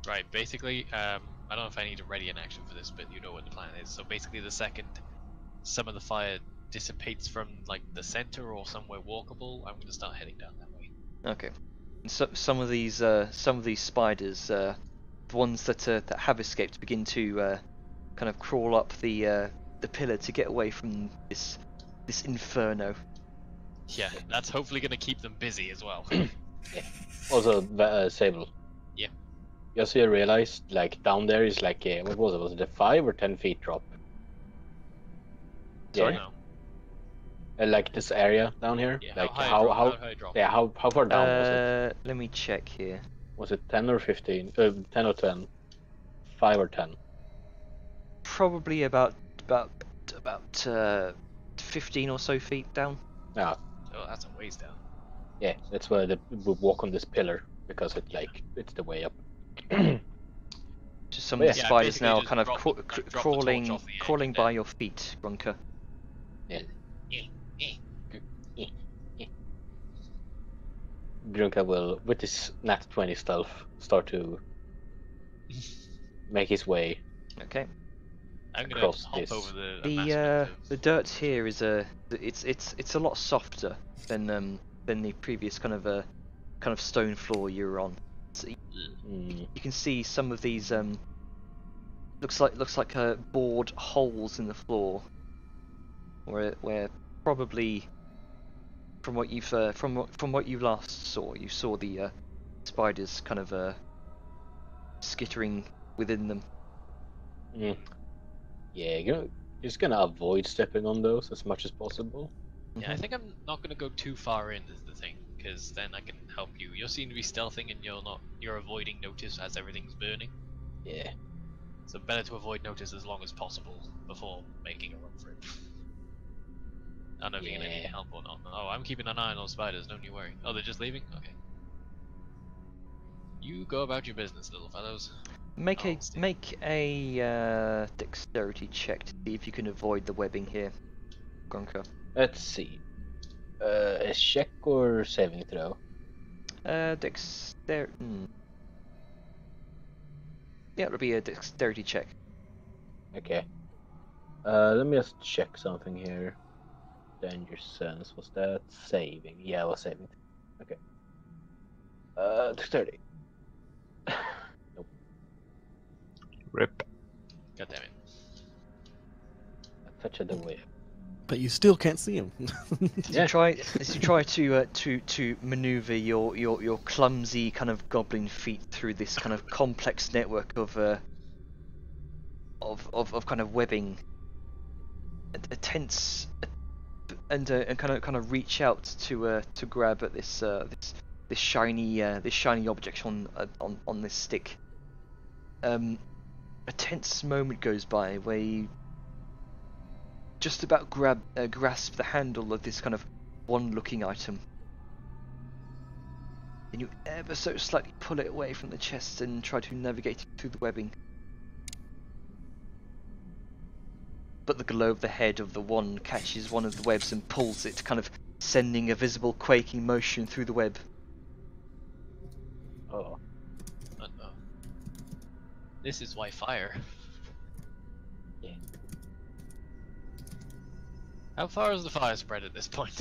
Right, basically, I don't know if I need to ready an action for this, but you know what the plan is. So basically, the second some of the fire dissipates from like the center or somewhere walkable, I'm gonna start heading down that way. Okay. And so, some of these spiders, the ones that have escaped, begin to kind of crawl up the pillar to get away from this inferno. Yeah, that's hopefully gonna keep them busy as well. Also, Sable. Just so you realize, like down there is like a, what was it? Was it a 5 or 10 feet drop? Sorry? No. Like this area down here. Yeah, like how high how drop? how How high drop? yeah how far down was it? Let me check here. Was it 10 or 15? 10 or 10? 5 or 10? Probably about 15 or so feet down. Yeah, Oh, that's a ways down. yeah. That's why we walk on this pillar because it's the way up. Just some Oh, of the yeah. Yeah, spiders basically now just kind of drop the- drop the torch crawling off the edge crawling and by then- your feet, Ronka. Grunka will, with his nat 20 stealth, start to make his way. Okay. I'm gonna Across hop this. over the The amassment of- the dirt here is it's a lot softer than the previous kind of stone floor you were on. So Mm, you can see some of these looks like bored holes in the floor where probably from what you last saw, you saw the spiders kind of skittering within them. mm. Yeah, you're just gonna avoid stepping on those as much as possible. Yeah, I think I'm not gonna go too far in is the thing, because then I can help you. You seem to be stealthing and you're avoiding notice as everything's burning. Yeah. So better to avoid notice as long as possible before making a run for it. I don't know if you get any Yeah. help or not. Oh, I'm keeping an eye on those spiders, don't you worry. Oh, they're just leaving? Okay. You go about your business, little fellows. Make I'll stay. a dexterity check to see if you can avoid the webbing here, Gronka. Let's see. A check or saving throw? Dexterity. Yeah, it'll be a dexterity check. Okay. Let me just check something here. Danger sense, was that saving? Yeah, it was saving. Okay. 30. Nope. Rip. God damn it. Touch of the web. But you still can't see him. As you try to maneuver your clumsy kind of goblin feet through this kind of complex network of kind of webbing, a tense and kind of reach out to grab at this shiny object on this stick. A tense moment goes by where you just about grasp the handle of this kind of one-looking item. Then you ever so slightly pull it away from the chest and try to navigate it through the webbing. But the glow of the head of the wand catches one of the webs and pulls it, kind of sending a visible quaking motion through the web. Oh. Oh no. This is why fire. Yeah. How far is the fire spread at this point?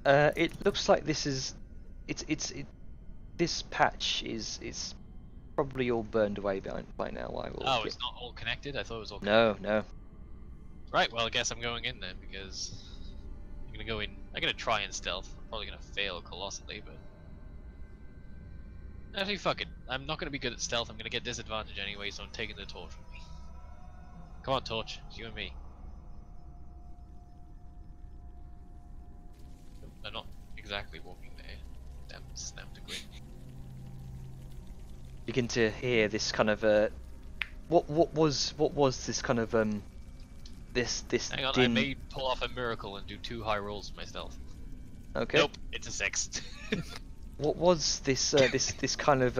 It looks like this patch is probably all burned away by now. Oh, it's not all connected? I thought it was all No. Right, well I guess I'm going in then, because I'm gonna go in. I'm gonna try and stealth. I'm probably gonna fail colossally, but actually fuck it. I'm not gonna be good at stealth. I'm gonna get disadvantage anyway, so I'm taking the torch with me. Come on, torch. It's you and me. They're not exactly walking there. Damn, snap to grin. Begin to hear this kind of what was this kind of this Hang on, din. I may pull off a miracle and do 2 high rolls for my stealth. Okay. Nope, it's a 6. What was this this kind of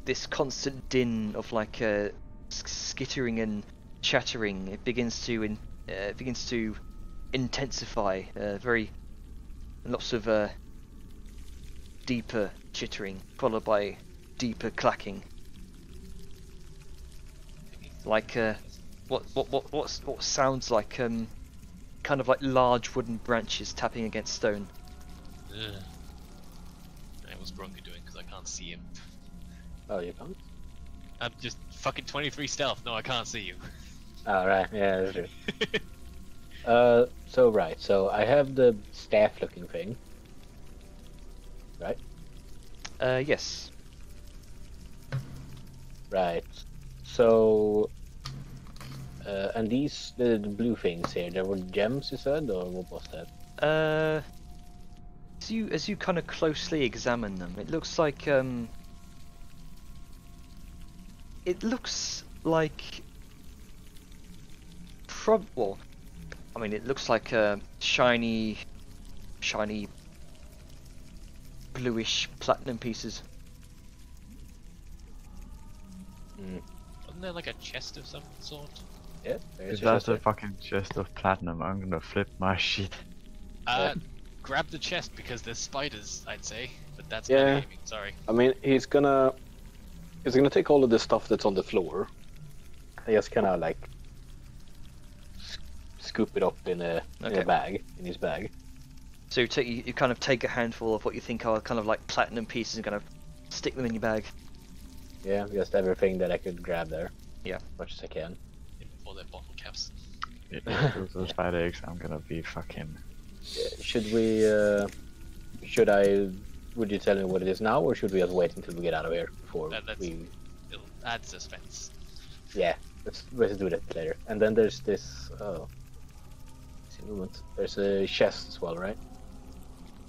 this constant din of like skittering and chattering? It begins to intensify. Very lots of deeper chittering followed by deeper clacking. Like what sounds like kind of like large wooden branches tapping against stone. Ugh. What's Bronco doing? Because I can't see him. Oh, you can't? I'm just fucking 23 stealth. No, I can't see you. Oh, right. Yeah, that's true. So I have the staff-looking thing. Right? Yes. Right. So, and these the blue things here, they were gems, you said, or what was that? As you kind of closely examine them, it looks like well, I mean, it looks like shiny bluish platinum pieces. Wasn't there like a chest of some sort? Yeah. There's If your that's a chest fucking chest of platinum, I'm gonna flip my shit. Grab the chest because there's spiders, I'd say. But that's Yeah. metagaming, sorry. I mean, he's gonna take all of the stuff that's on the floor. I just kind of like scoop it up in a bag, in his bag. So you kind of take a handful of what you think are kind of like platinum pieces and kind of stick them in your bag. Yeah, just everything that I could grab there. Yeah. As much as I can. Before their bottle caps. If those spider eggs, I'm gonna be fucking. Should we? Should I? Would you tell me what it is now, or should we just wait until we get out of here before we? It'll add suspense. Yeah, let's do that later. And then there's this. Oh. See movement. There's a chest as well, right?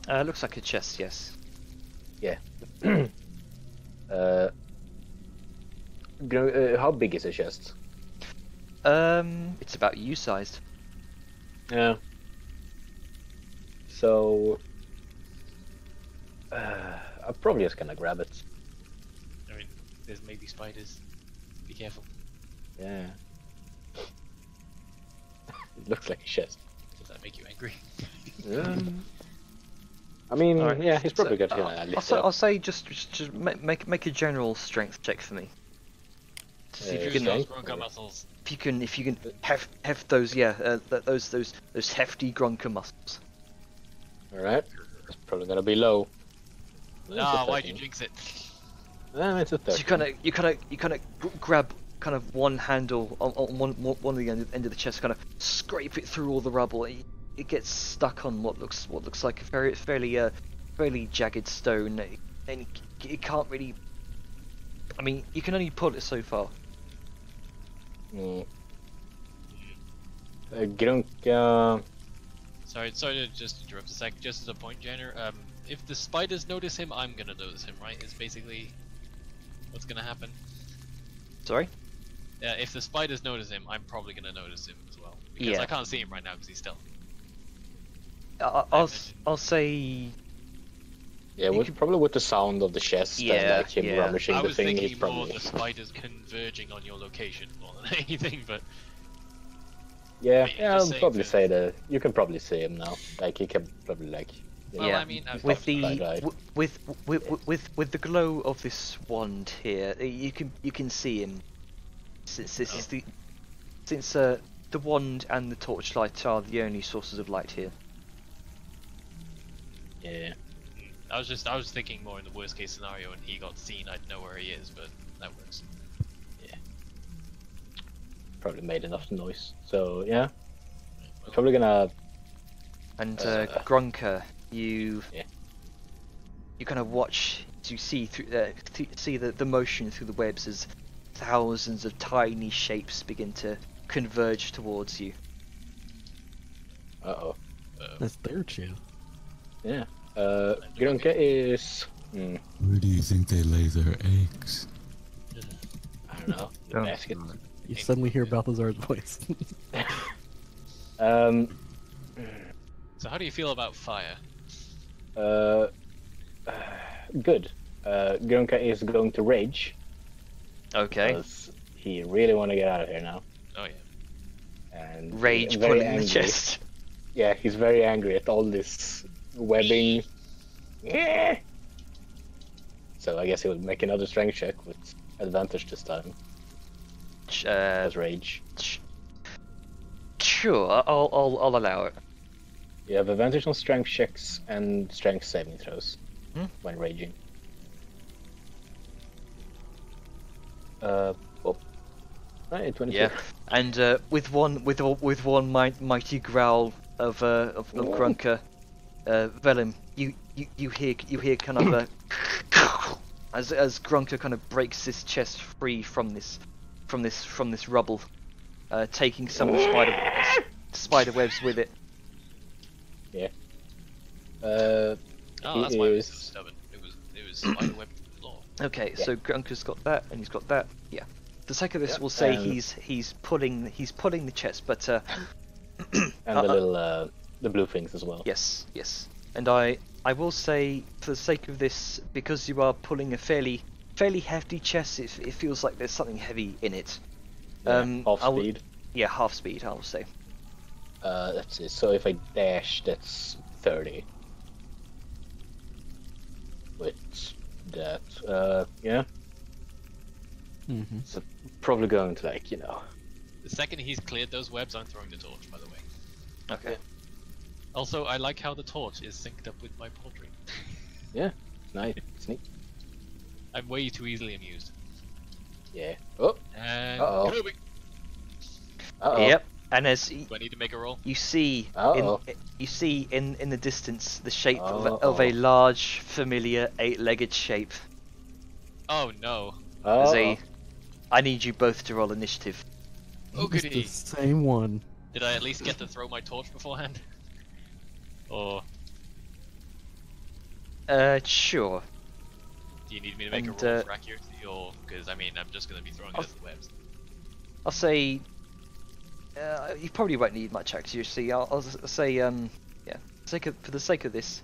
Looks like a chest, yes. Yeah. How big is a chest? It's about you-sized. Yeah. So. I'm probably just gonna grab it. I mean, there's maybe spiders. Be careful. Yeah. It looks like a chest. Does that make you angry? I mean, Alright, yeah, he's probably so, gonna lift it up. I'll say just make a general strength check for me. To see if you can strength? Grunker muscles. if you can heft those those hefty grunker muscles. Alright. It's probably gonna be low. It's a Ah, why'd you 13. jinx it? It's a 13. So you kind of grab kind of one handle on one of the end of the chest, kind of scrape it through all the rubble. It gets stuck on what looks like a fairly jagged stone, and it can't really. I mean, you can only pull it so far. Grunk, Sorry to just interrupt a sec. Just as a point, Jenner. If the spiders notice him, I'm gonna notice him, right? Is basically what's gonna happen. Sorry. If the spiders notice him, I'm probably gonna notice him as well. Because I can't see him right now because he's stealth. I'll say. yeah, probably with the sound of the chest and like him rummaging I the was thing, he's thinking probably. more of the spiders converging on your location more than anything, but Yeah, Just I'll saying probably for- say that you can probably see him now. Like he can probably like. well, Yeah. I mean, With the Right. with the glow of this wand here, you can see him. Since this is the wand and the torchlight are the only sources of light here. Yeah. I was thinking more in the worst case scenario, and he got seen, I'd know where he is, but that works. Probably made enough noise. So yeah, I'm probably gonna. And Grunker, you Yeah. you kind of watch to see through see the motion through the webs as thousands of tiny shapes begin to converge towards you. Oh. That's their chest. Yeah. Grunke is. Where do you think they lay their eggs? I don't know. The Don't- basket. You suddenly hear Balthazar's voice. So how do you feel about fire? Good. Grunke is going to rage Okay. because he really want to get out of here now. Oh yeah. And Rage he's very pulling angry. the chest. Yeah, he's very angry at all this webbing. Yeah. So I guess he will make another strength check with advantage this time. As rage. Sure, I'll allow it. You have advantage on strength checks and strength saving throws when raging. Well, right, 22. Yeah, and with one mighty growl of Grunker, Vellum, you hear kind of as Grunker kind of breaks this chest free from this rubble, taking some of the spider webs with it. Yeah. Oh, that's why it was so is... stubborn. It was spider web floor. Okay, Yeah. so Grunker's got that, and he's got that. Yeah. For the sake of this, we'll say he's pulling the chest, but and the little the blue things as well. yes. And I will say, for the sake of this, because you are pulling a fairly hefty chest, it feels like there's something heavy in it. Yeah, half I will- speed. Yeah, half speed, I will say. That's it. So if I dash, that's 30. With that, yeah. Mm-hmm. So probably going to like, The second he's cleared those webs, I'm throwing the torch, by the way. Okay. Also, I like how the torch is synced up with my portrait. Yeah, nice, sneak. I'm way too easily amused. Yeah. Oh. And Uh-oh. Kirby. Uh-oh. Yep. And as Do I need to make a roll? you see Uh-oh. in the distance the shape of Uh-oh. a large, familiar 8-legged shape. Oh no. There's Uh-oh. I need you both to roll initiative. Oh It's the goody. same one. Did I at least get to throw my torch beforehand? Or Sure. do you need me to make And, a roll for accuracy, or because I mean I'm just gonna be throwing it at the webs. I'll say you probably won't need much accuracy. I'll say yeah. For the sake of this,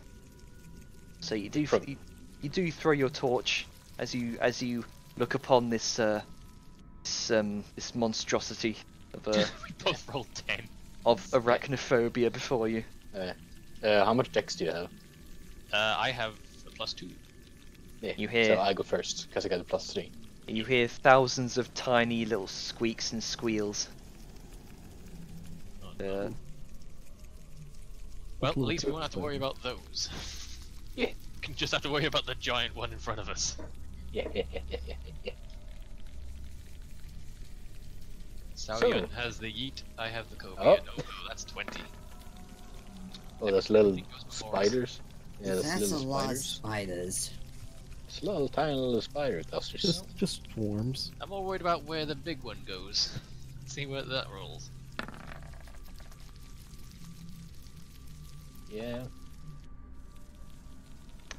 so you do you do throw your torch as you look upon this this monstrosity of We both rolled 10. of arachnophobia before you. How much dex do you have? I have a +2. Yeah. You hear- So I go first because I got a +3. You hear thousands of tiny little squeaks and squeals. Oh, no. Well, at little least we won't have to bit worry about those. Yeah. We can just have to worry about the giant one in front of us. Yeah. Saurian has the yeet, I have the Kobe. Oh. No, that's 20. Oh, those little Everything goes before us. spiders. Yeah, those That's a little lot of spiders. spiders. It's little tiny little spider clusters. Just swarms. I'm more worried about where the big one goes. See where that rolls. Yeah.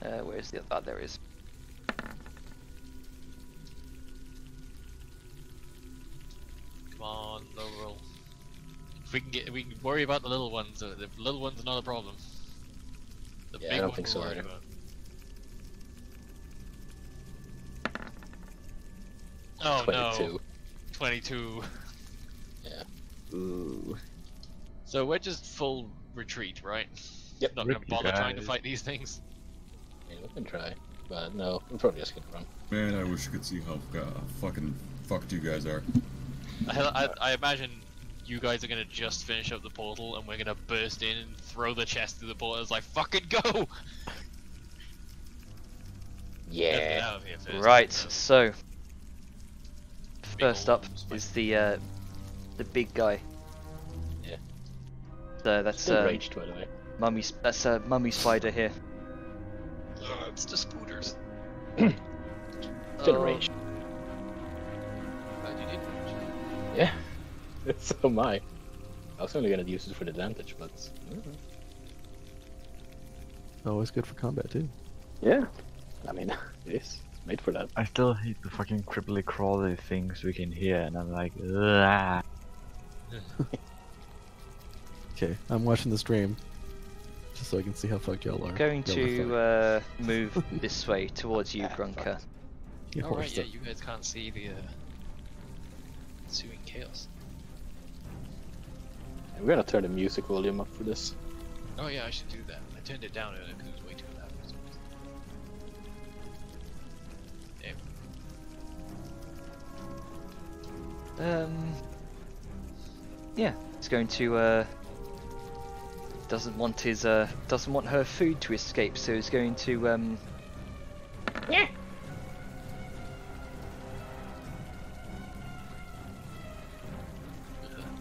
Where's the other? There is. Come on, low roll. If we can worry about the little ones. The little ones are not a problem. The Yeah, big I don't one think we're so worried either. about. Oh 22. no, 22. Ooh. So we're just full retreat, right? Yep. Not gonna Ricky bother trying to guys. fight these things. Yeah, we can try. But no, we're probably just gonna run. Man, I wish you could see how fucking fucked you guys are. I imagine you guys are gonna just finish up the portal and we're gonna burst in and throw the chest through the portal. It's like fucking go! Let's get Yeah. out of here first. Right. So Big first up old is the big guy. Yeah. So that's Still raged, by the way. that's a mummy spider here. It's the spooters. Still Oh. raged. Glad you did rage. Yeah. So am I. I was only gonna use it for the advantage, but. Always good for combat too. Yeah. I mean, it is. It's made for that. I still hate the fucking cripply crawly things we can hear, and I'm like, ugh. Okay, I'm watching the stream, just so I can see how fucked y'all are. Going Y'all are to move this way towards you, Grunker. fucked. Yeah, Alright, horse yeah, stuff. you guys can't see the ensuing chaos. And we're gonna turn the music volume up for this. Oh yeah, I should do that. I turned it down earlier because it was way too loud. for some reason. Damn. Yeah, he's going to doesn't want her food to escape, so he's going to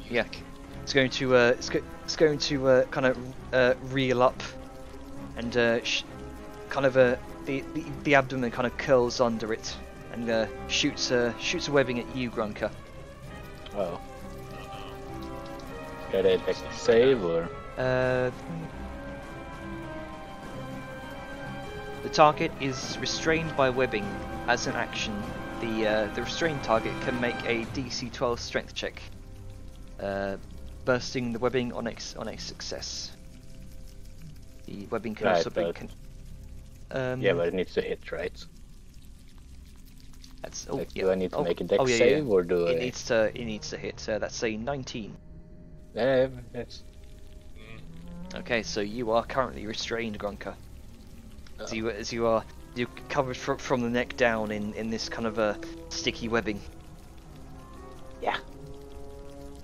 yeah, it's going to it's going to kind of reel up and kind of the abdomen kind of curls under it and shoots a webbing at you, Grunker. Oh. Got a dex save or? The target is restrained by webbing. As an action, the restrained target can make a DC 12 strength check, bursting the webbing on a success. The webbing can also be. Yeah, but it needs to hit, right? That's do I need to make a dex save or do I? It needs to hit. That's a 19. Yeah, that's. Okay, so you are currently restrained, Grunker. You're covered from the neck down in this kind of a sticky webbing. Yeah.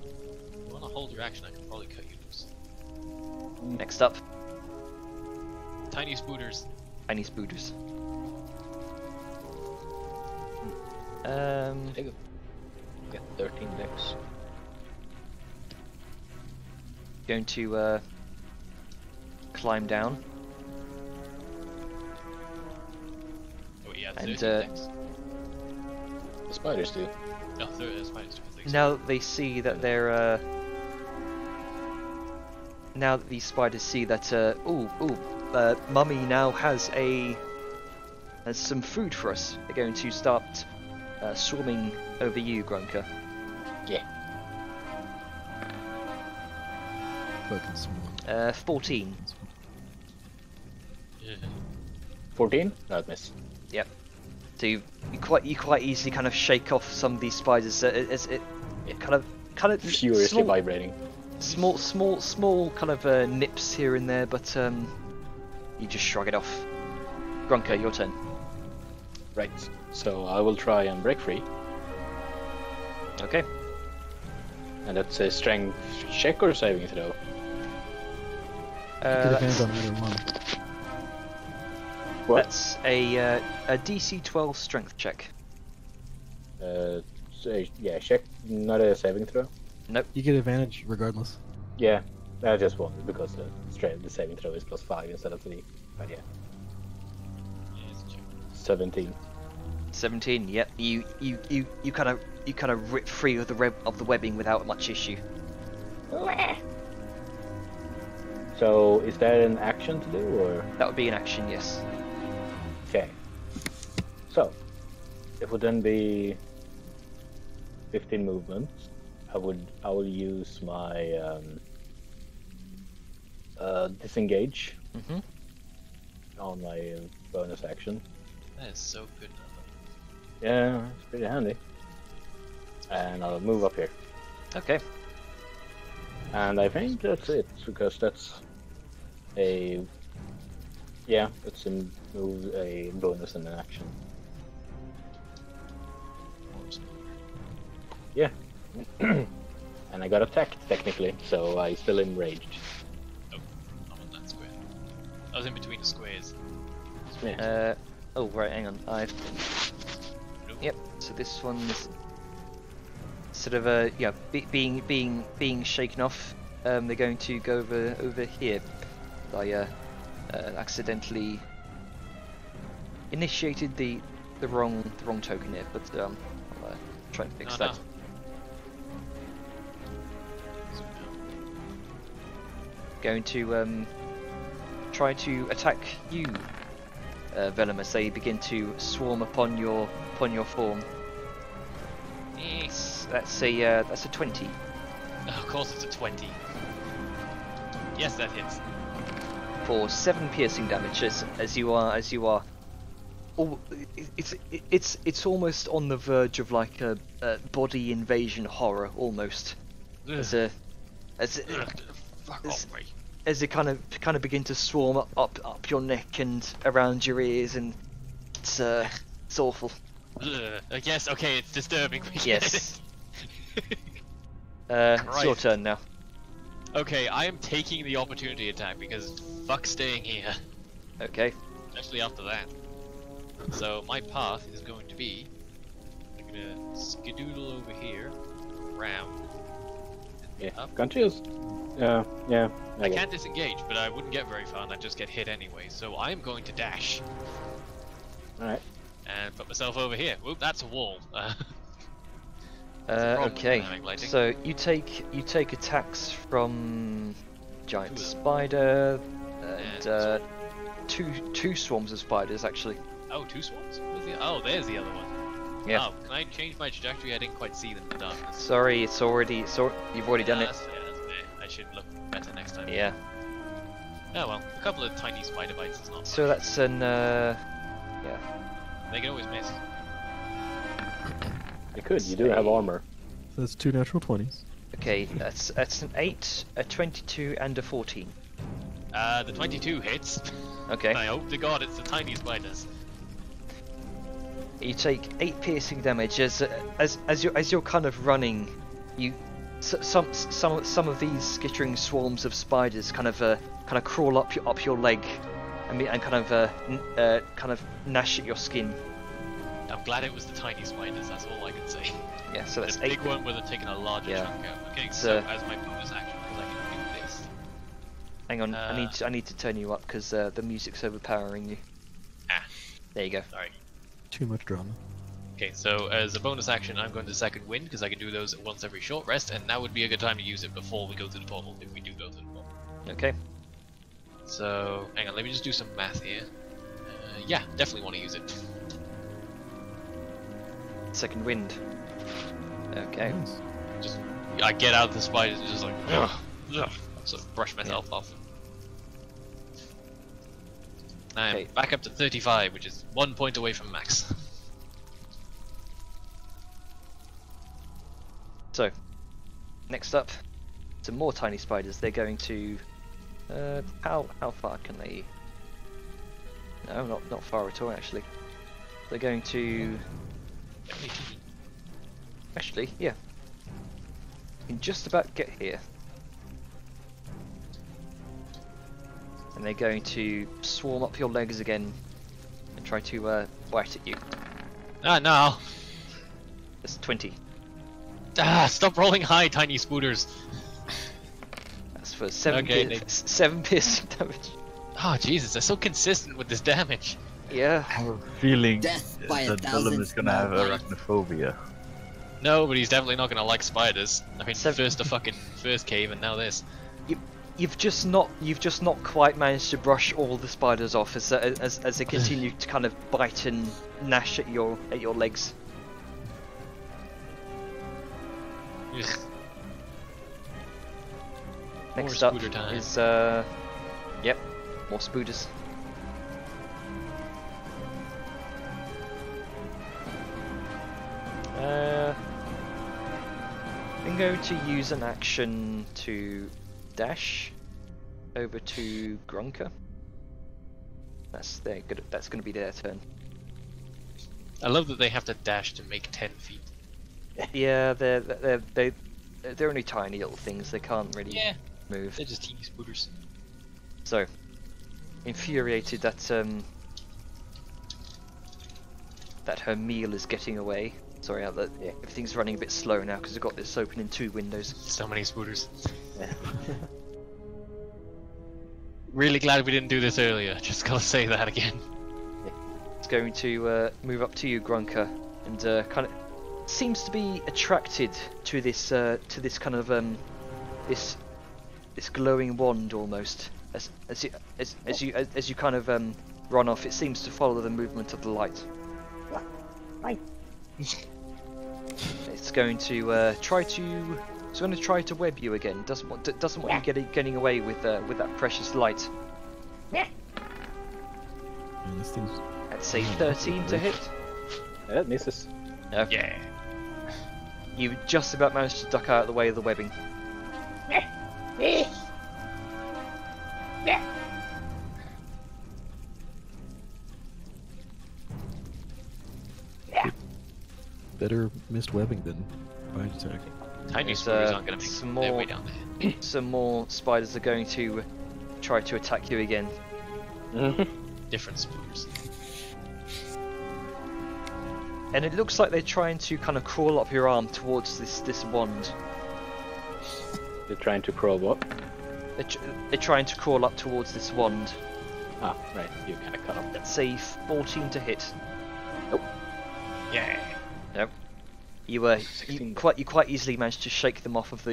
If you want to hold your action, I can probably cut you loose. Next up, Tiny spooters. Tiny spooters. I get 13 dex. Going to climb down. Oh yeah, And, 13 dex. The spiders do. No, spiders do. Now that they see that they're now that these spiders see that Mummy now has some food for us, they're going to start swarming over you, Grunker. Yeah. Fucking small. 14. Yeah. 14? That miss. Yep. So you quite easily kind of shake off some of these spiders as it kind of Furiously small, vibrating. small kind of nips here and there, but you just shrug it off. Grunker, your turn. Right. So I will try and break free. Okay. And that's a strength check or saving throw? It depends on either one. What? That's a DC 12 strength check. So, yeah, check, not a saving throw. You get advantage regardless. Yeah, I just wondered because the saving throw is +5 instead of 3. But yeah, Yeah, it's a check. 17. 17. Yep. You kind of rip free of the webbing without much issue. So is that an action to do or? That would be an action, yes. Okay. So it would then be 15 movements. I will use my disengage Mhm. on my bonus action. That is so good. Yeah, it's pretty handy. And I'll move up here. Okay. And I think that's it, because that's it's a move, a bonus and an action. Yeah. And I got attacked technically, so I still enraged. Oh, I'm on that square. I was in between the squares. Yeah. Oh right, hang on. Yep. So this one's sort of being shaken off. They're going to go over here. I accidentally initiated the wrong token here, but I'll try and fix that. Going to try to attack you, Velum, as they begin to swarm upon your form. Yes, that's a 20 Oh, of course it's a 20. Yes, that hits. for 7 piercing damage. As you are. Oh, it's almost on the verge of like a body invasion horror almost. As it kind of begin to swarm up your neck and around your ears, and it's awful. Yes, okay, it's disturbing. Yes. It's your turn now. Okay, I am taking the opportunity attack because fuck staying here, Okay. especially after that. So my path is going to be, I'm gonna skedoodle over here, round, and Yeah. Up. Can't you just... yeah. I can't disengage, but I wouldn't get very far, and I'd just get hit anyway. So I'm going to dash Alright. and put myself over here. Whoop, that's a wall. Okay, dynamic lighting. so you take attacks from giant spider and two swarms of spiders actually. Oh, 2 swarms? Oh, there's the other one. Yeah. Oh, can I change my trajectory? I didn't quite see them in the darkness. Sorry, you've already done it. That's fair. I should look better next time. Yeah. Oh well, a couple of tiny spider bites is not. So that's an yeah. They can always miss. You could, you do have armor. That's 2 natural 20s. Okay, that's an 8, a 22, and a 14. The 22 hits. Okay. I hope to God it's the tiny spiders. You take 8 piercing damage as you're kind of running. Some of these skittering swarms of spiders kind of crawl up your leg, and kind of gnash at your skin. I'm glad it was the tiny spiders. That's all I can say. Yeah, so that's the 8. big one would have taken a larger Yeah. chunk out. Okay, So- so as my bonus action, because I can do this. Hang on, I need to turn you up because the music's overpowering you. Ah. There you go. Sorry. Too much drama. Okay, so as a bonus action, I'm going to second wind because I can do those once every short rest, and now would be a good time to use it before we go to the portal, if we do go to the portal. Okay. So, hang on, let me just do some math here. Yeah, definitely want to use it. Second wind. Okay. Nice. Just, I get out of the spiders and just like, ugh, ugh, sort of brush myself off. I'm Okay. back up to 35, which is 1 point away from max. So, next up, some more tiny spiders. They're going to. How far can they? No, not far at all actually. They're going to. Actually, yeah. You can just about get here. And they're going to swarm up your legs again and try to bite at you. Ah, no! That's 20. Ah, stop rolling high, tiny spooters! That's for 7, Okay, 7 piercing damage. Oh, Jesus, they're so consistent with this damage. Yeah. I have a feeling Death by a that Willem thousand is gonna have small bites. arachnophobia. No, but he's definitely not gonna like spiders. I mean, Seven- first the fucking first cave and now this. You've just not quite managed to brush all the spiders off as they continue to kind of bite and gnash at your legs. Just Next More up spooter time. is yep, more spooters. I'm going to use an action to dash over to Grunker. That's going to be their turn. I love that they have to dash to make 10 feet. Yeah, they're only tiny little things. They can't really Yeah, move. they're just teeny spooters. So, infuriated that her meal is getting away. Sorry, everything's running a bit slow now because we've got this open in 2 windows. So many spooters. Really glad we didn't do this earlier. Just gotta say that again. It's going to move up to you, Grunker, and kind of seems to be attracted to this kind of this glowing wand almost. As you kind of run off, it seems to follow the movement of the light. Right. It's going to try to web you again. Doesn't want you getting away with that precious light. Man, this thing's Let's say 13 to hit. Yeah, it misses. No. Yeah. You just about managed to duck out of the way of the webbing. better missed webbing than bite attack. Tiny There's, spooters aren't gonna some make their more- way down there. Some more spiders are going to try to attack you again. Different spooters. And it looks like they're trying to kind of crawl up your arm towards this wand. They're trying to crawl up. They're trying to crawl up towards this wand. Ah, right. You kind of cut up. That's a 14 to hit. Yeah. Nope. You quite easily managed to shake them off of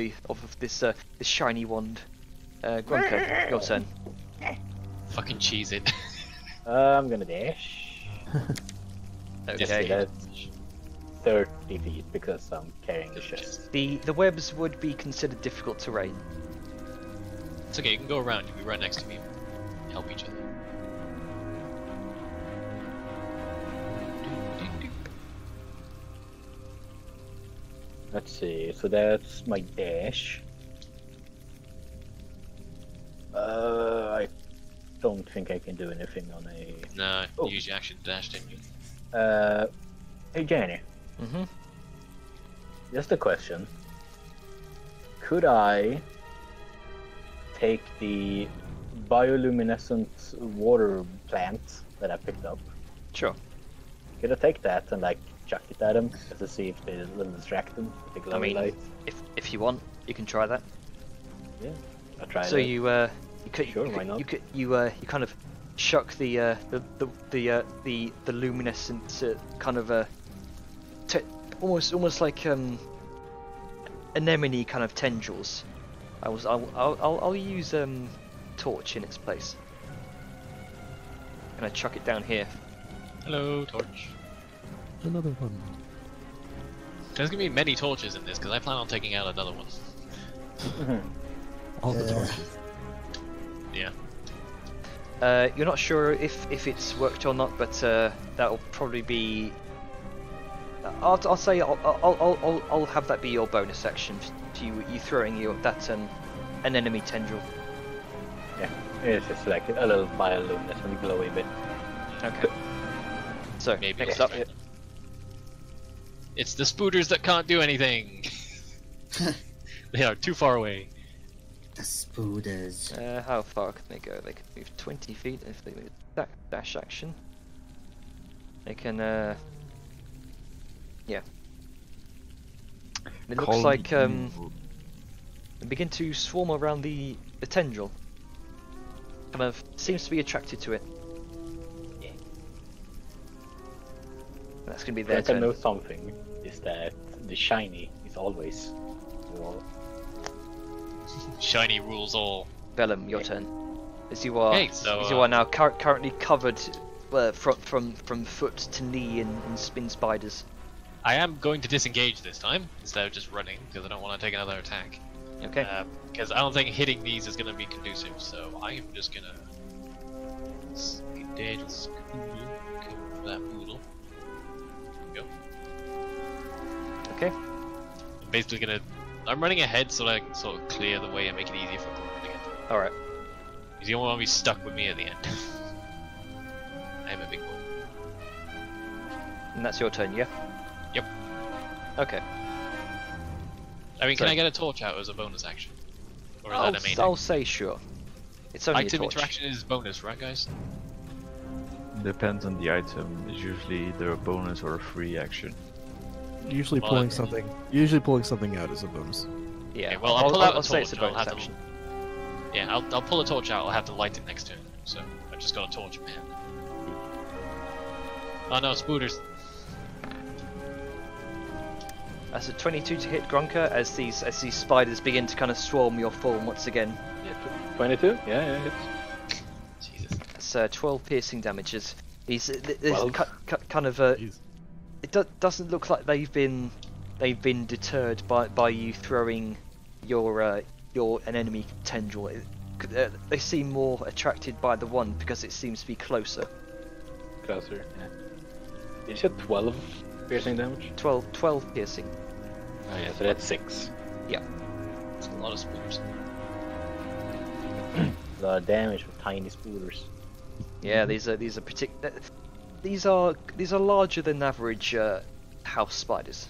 this shiny wand. Grunker, your turn. Fucking cheese it. I'm gonna dash. Okay. That's 30 feet because I'm carrying the chest. The webs would be considered difficult terrain. It's okay, you can go around. You can be right next to me. Help each other. Let's see, so that's my dash. I don't think I can do anything on a... No, Oh. use your action to dash, didn't you? Hey Jenny, Mm-hmm. just a question. Could I take the bioluminescent water plant that I picked up? Sure. Could I take that and like chuck it at him just to see if they will distract them with the glowing I mean, light? if you want, you can try that. Yeah, I'll try So that. you Sure, why not? you kind of chuck the luminescent kind of almost like anemone kind of tendrils. I'll use torch in its place. And I chuck it down here. Hello, torch. Another one. There's gonna be many torches in this because I plan on taking out another one. All the torches. Yeah. You're not sure if it's worked or not, but that'll probably be. I'll say I'll have that be your bonus action to you throwing that an enemy tendril. Yeah, it's just like a little bioluminescent glowy bit. Okay. So Maybe next I'll up, try it. It's the spooters that can't do anything. They are too far away. The spooders. how far can they go? They can move 20 feet if they move dash action. They can yeah. It looks like they begin to swarm around the tendril. Kind of seems to be attracted to it. Yeah. That's gonna be their I turn. know something is that the shiny is always well, Shiny rules all. Vellum, your turn. As you are, Okay, so, as you are now currently covered from foot to knee in spin spiders. I am going to disengage this time instead of just running because I don't want to take another attack. Okay. Because I don't think hitting these is going to be conducive, so I am just going to engage with that poodle. There we go. Okay. I'm basically going to. I'm running ahead so that I can sort of clear the way and make it easier for Gordon to get there. All right. Because you don't want to be stuck with me at the end. I am a big boy. And that's your turn, yeah? Yep. Okay. I mean, So- can I get a torch out as a bonus action? Or is that a main I'll action? say sure. It's only Item a torch. interaction is bonus, right, guys? Depends on the item. It's usually either a bonus or a free action. Usually Well, pulling that- something. Usually pulling something out is a bonus. Yeah. Okay, well, I'll pull out a say it's a torch, I'll bonus have to- action. Yeah, I'll pull a torch out. I'll have to light it next turn. So I've just got a torch in my hand. Oh no, spooters. That's a 22 to hit Grunker as these spiders begin to kind of swarm your form once again. yeah, 22? Yeah, it's Jesus. That's 12 piercing damages. These Well. kind of Jeez. it doesn't look like they've been deterred by you throwing your an enemy tendril. They seem more attracted by the one because it seems to be closer. closer. Yeah. Did you say 12 piercing damage? 12 piercing. Oh yeah, so that's 6. That's a lot of spooters. A lot of damage with tiny spooters. Yeah, these are these are larger than average house spiders.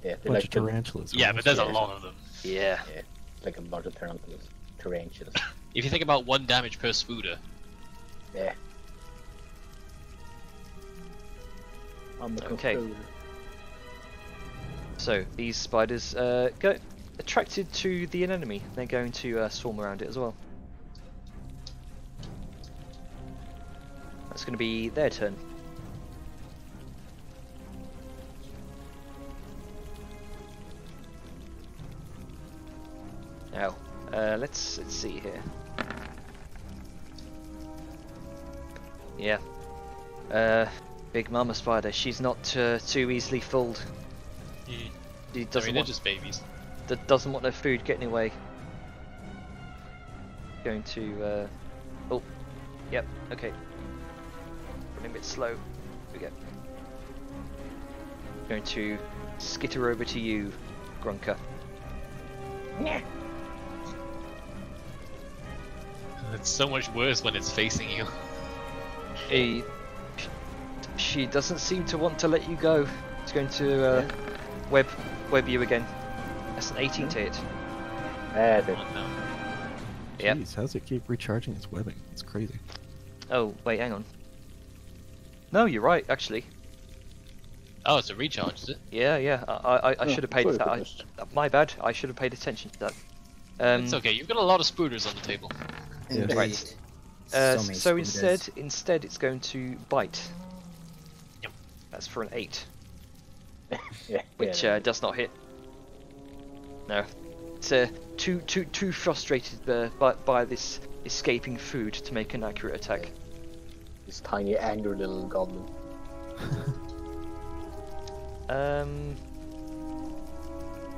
Yeah, they're Bunch like of tarantulas. Yeah, but there's a Yeah. lot of them. Yeah. like a bunch of tarantulas. Tarantulas. If you think about 1 damage per spooter, Yeah. I'm a Okay. controller. So these spiders go. attracted to the enemy. They're going to swarm around it as well. That's going to be their turn. Now, let's see here. Yeah. Big Mama Spider. She's not too easily fooled. She doesn't they're want, just babies. doesn't want no food getting away. Going to. Oh, yep. Okay. Running a bit slow. Here we go. Going to skitter over to you, Grunker. It's so much worse when it's facing you. She doesn't seem to want to let you go. It's going to web you again. That's an 18 to hit. Oh, no. Yep. Jeez, how's it keep recharging its webbing? It's crazy. Oh, wait, hang on. No, you're right, actually. Oh, it's a recharge, is it? Yeah. I should have paid sorry, that. goodness. My bad. I should have paid attention to that. It's okay. You've got a lot of spooters on the table. Indeed. Right. So So many spooters. instead, it's going to bite. Yep. That's for an 8, Yeah. which yeah. does not hit. No, it's too frustrated by this escaping food to make an accurate attack. This tiny, angry little goblin.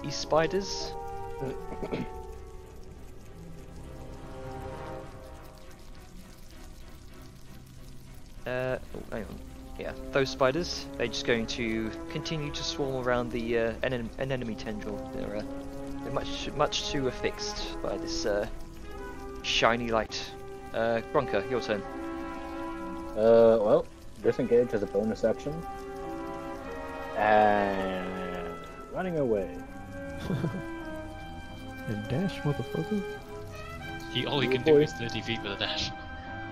These spiders. Oh, hang on. Yeah, those spiders. They're just going to continue to swarm around the an enemy tendril. They're much too affixed by this shiny light. Grunker, your turn. Well, disengage as a bonus action. And running away. And dash, motherfucker. All he can do is 30 feet with a dash.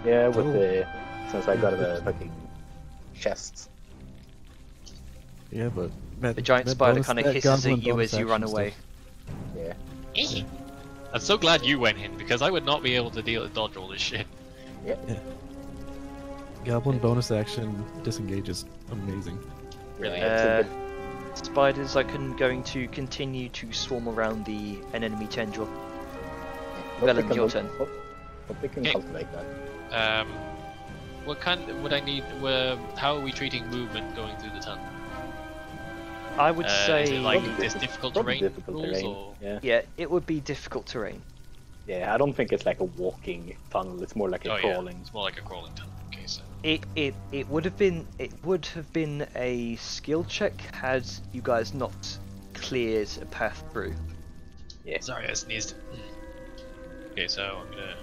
Yeah, with Oh. since I got the fucking chests. Yeah, but that, The giant that spider bonus- kind of that hisses goblin at you bonus as you run action away. stuff. Yeah. I'm so glad you went in because I would not be able to dodge all this shit. Goblin bonus action disengage is amazing. Really. Yeah, it's a Spiders are going to continue to swarm around the enemy tendril. Hope Velen, they can your look- turn. Hope they can Okay. cultivate that. What kind would I need? How are we treating movement going through the tunnel? I would Is say, it like Probably this difficult- difficult probably terrain difficult rules, terrain. or yeah, it would be difficult terrain. Yeah, I don't think it's like a walking tunnel. It's more like a crawling. Yeah, it's more like a crawling tunnel. Okay, so It would have been a skill check had you guys not cleared a path through. Yeah. sorry, I sneezed. Okay, so I'm gonna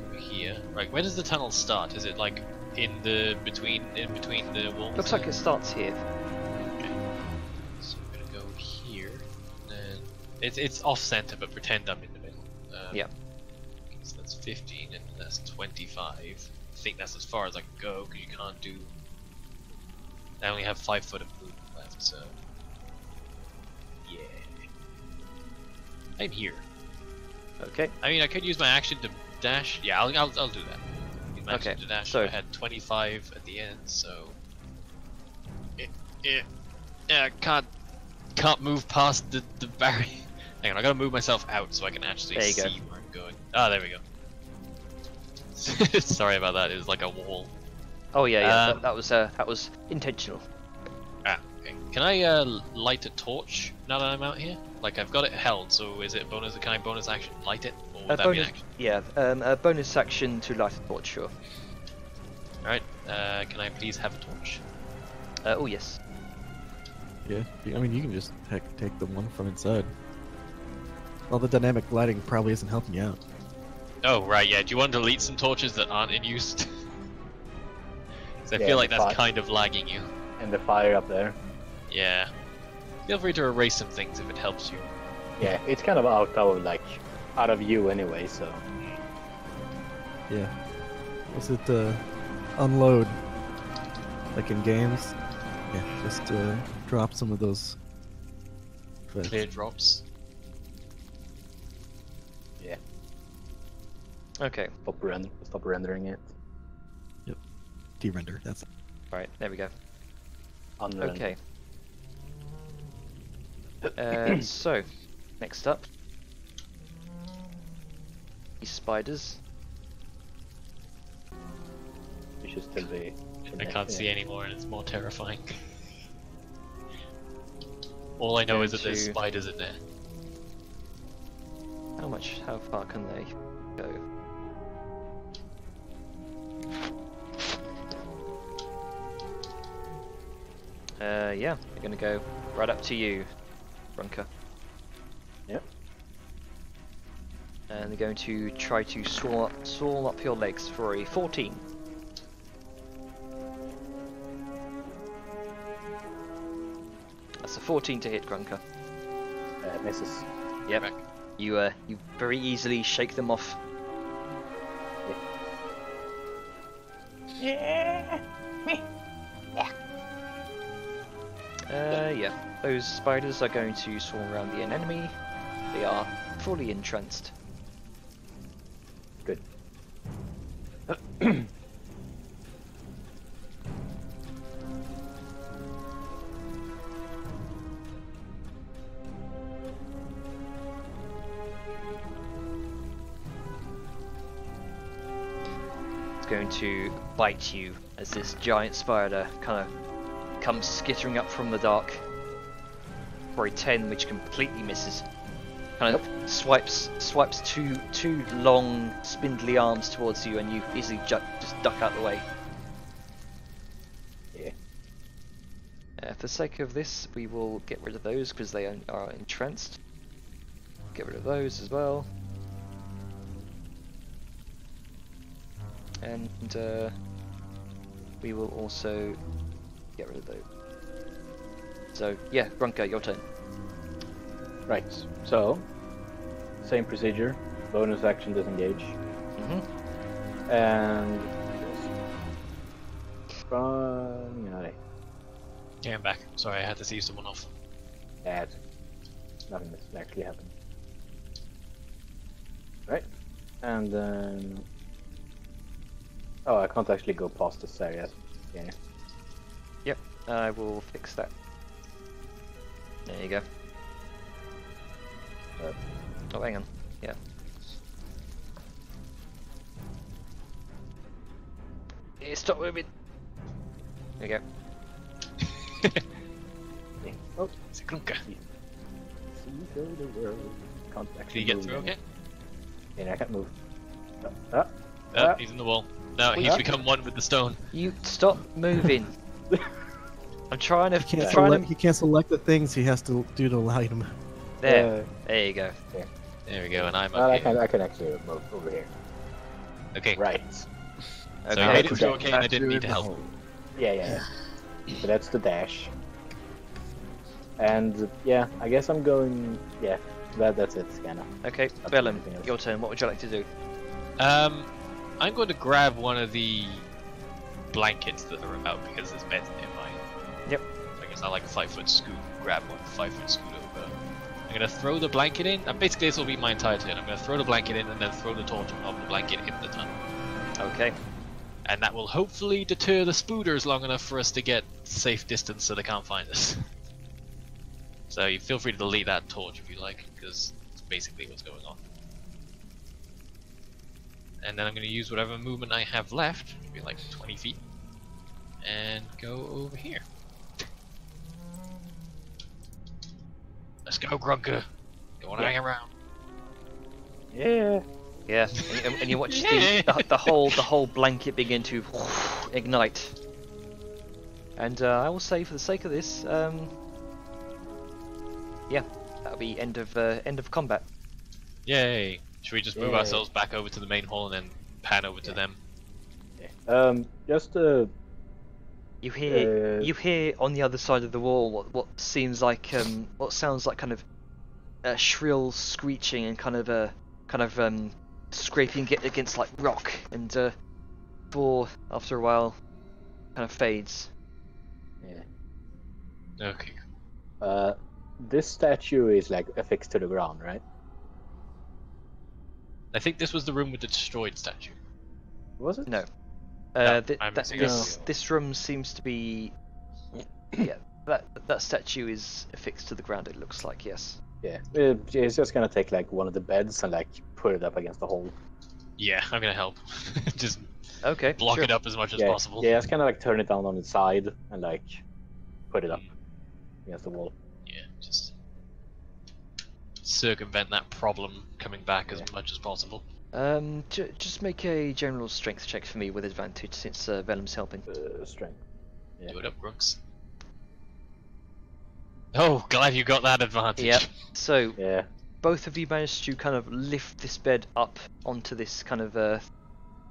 over here. Right, where does the tunnel start? Is it like in between the walls? Looks like it starts here. Okay. So I'm gonna go here. And it's off center, but pretend I'm in the middle. Yeah. Okay, so that's 15, and that's 25. I think that's as far as I can go because you can't do. I only have 5 foot of movement left, so yeah. I'm here. Okay. I mean, I could use my action to dash. Yeah, I'll do that. Use my Okay, action to dash. so- I had 25 at the end, so yeah, can't move past the barrier. Hang on, I gotta move myself out so I can actually There you see go. where I'm going. Ah, there we go. Sorry about that. It was like a wall. Oh yeah. Um, That was intentional. Ah, okay. Can I light a torch now that I'm out here? Like I've got it held, so is it bonus? Can I bonus action light it, or would A that be an bonus, action? yeah. A bonus action to light a torch, sure. All right. Can I please have a torch? Oh yes. Yeah, I mean, you can just take the one from inside. Well, the dynamic lighting probably isn't helping you out. Oh right, yeah. Do you want to delete some torches that aren't in use? 'Cause I Yeah, feel like that's fine. kind of lagging you. And the fire up there. Yeah. Feel free to erase some things if it helps you. Yeah, it's kind of out of view anyway. So Yeah. Was it unload? Like in games? Yeah, just drop some of those. But Clear drops. Okay. Stop rendering it. De-render. That's Right. There we go. Unrender. Okay. So, next up, these spiders. We should still be. I can't see anymore, and it's more terrifying. All I know is that there's Into- spiders in there. How far can they go? Yeah, they're gonna go right up to you, Brunker. Yep. And they're going to try to swarm up your legs for a 14. That's a 14 to hit, Grunker. Misses. Yep. Correct. You very easily shake them off. Yeah. Those spiders are going to swarm around the enemy. They are fully entranced. Good. It's going to bite you as this giant spider kind of comes skittering up from the dark for a 10, which completely misses. Kind of swipes two long spindly arms towards you, and you easily just duck out the way. Yeah. For the sake of this, we will get rid of those because they are entranced. Get rid of those as well. And we will also get rid of those. So yeah, Brunker, your turn. Right. So, same procedure. Bonus action disengage. And Yeah, I'm back. Sorry, I had to see someone off. add. Nothing that's actually happened. Right. And then. Oh, I can't actually go past this area. Yeah. Yep, I will fix that. There you go. Oh, hang on. Yeah. Yeah, stop moving. There you go. Oh, It's a clunker. see go the world. Can't Can actually you get move through now. okay? Yeah, I can't move. He's in the wall. No, he's Yeah. become one with the stone. You stop moving. I'm trying to. he can't select the things he has to do to light him. There. There you go. There we go, and I'm Well, up here. I can actually move over here. Okay, Right. so Okay. you made it Okay. through okay, and I didn't need to help. Yeah. So that's the dash. And yeah, I guess I'm going. Yeah, that's it, Scanner. Okay, Up to Bellum, anything else. your turn. What would you like to do? I'm going to grab one of the blankets that are about because there's beds nearby. Yep. So I guess I like a 5-foot scoot. Grab one 5-foot scoot over. I'm going to throw the blanket in, and basically this will be my entire turn. I'm going to throw the blanket in and then throw the torch of the blanket in the tunnel. Okay. And that will hopefully deter the spooders long enough for us to get safe distance so they can't find us. So you feel free to delete that torch if you like, because it's basically what's going on. And then I'm going to use whatever movement I have left, which will be like 20 feet, and go over here. Let's go, Grunker. Don't want to hang around. Yeah. Yeah, and you watch the whole blanket begin to ignite. And I will say, for the sake of this, yeah, that'll be end of combat. Yay! Should we just move Yay. ourselves back over to the main hall and then pan over to them? Just You hear on the other side of the wall what seems like what sounds like kind of a shrill screeching and kind of scraping against like rock, and after a while kind of fades. yeah. Okay. This statue is like affixed to the ground, right? I think this was the room with the destroyed statue. Was it? No. No, I'm missing This room seems to be. Yeah, that statue is affixed to the ground. It looks like, yes. Yeah. It's just gonna take like one of the beds and like put it up against the hole. Yeah, I'm gonna help. Just Okay. block sure. it up as much as Yeah. possible. Yeah, it's kind of like turn it down on its side and like put it up against the wall. Yeah, just circumvent that problem coming back as Yeah. much as possible. Just make a general strength check for me with advantage since Vellum's helping. Strength. Yeah. Do it up, Grunks. Oh, glad you got that advantage. Yep. So Yeah. both of you managed to kind of lift this bed up onto this kind of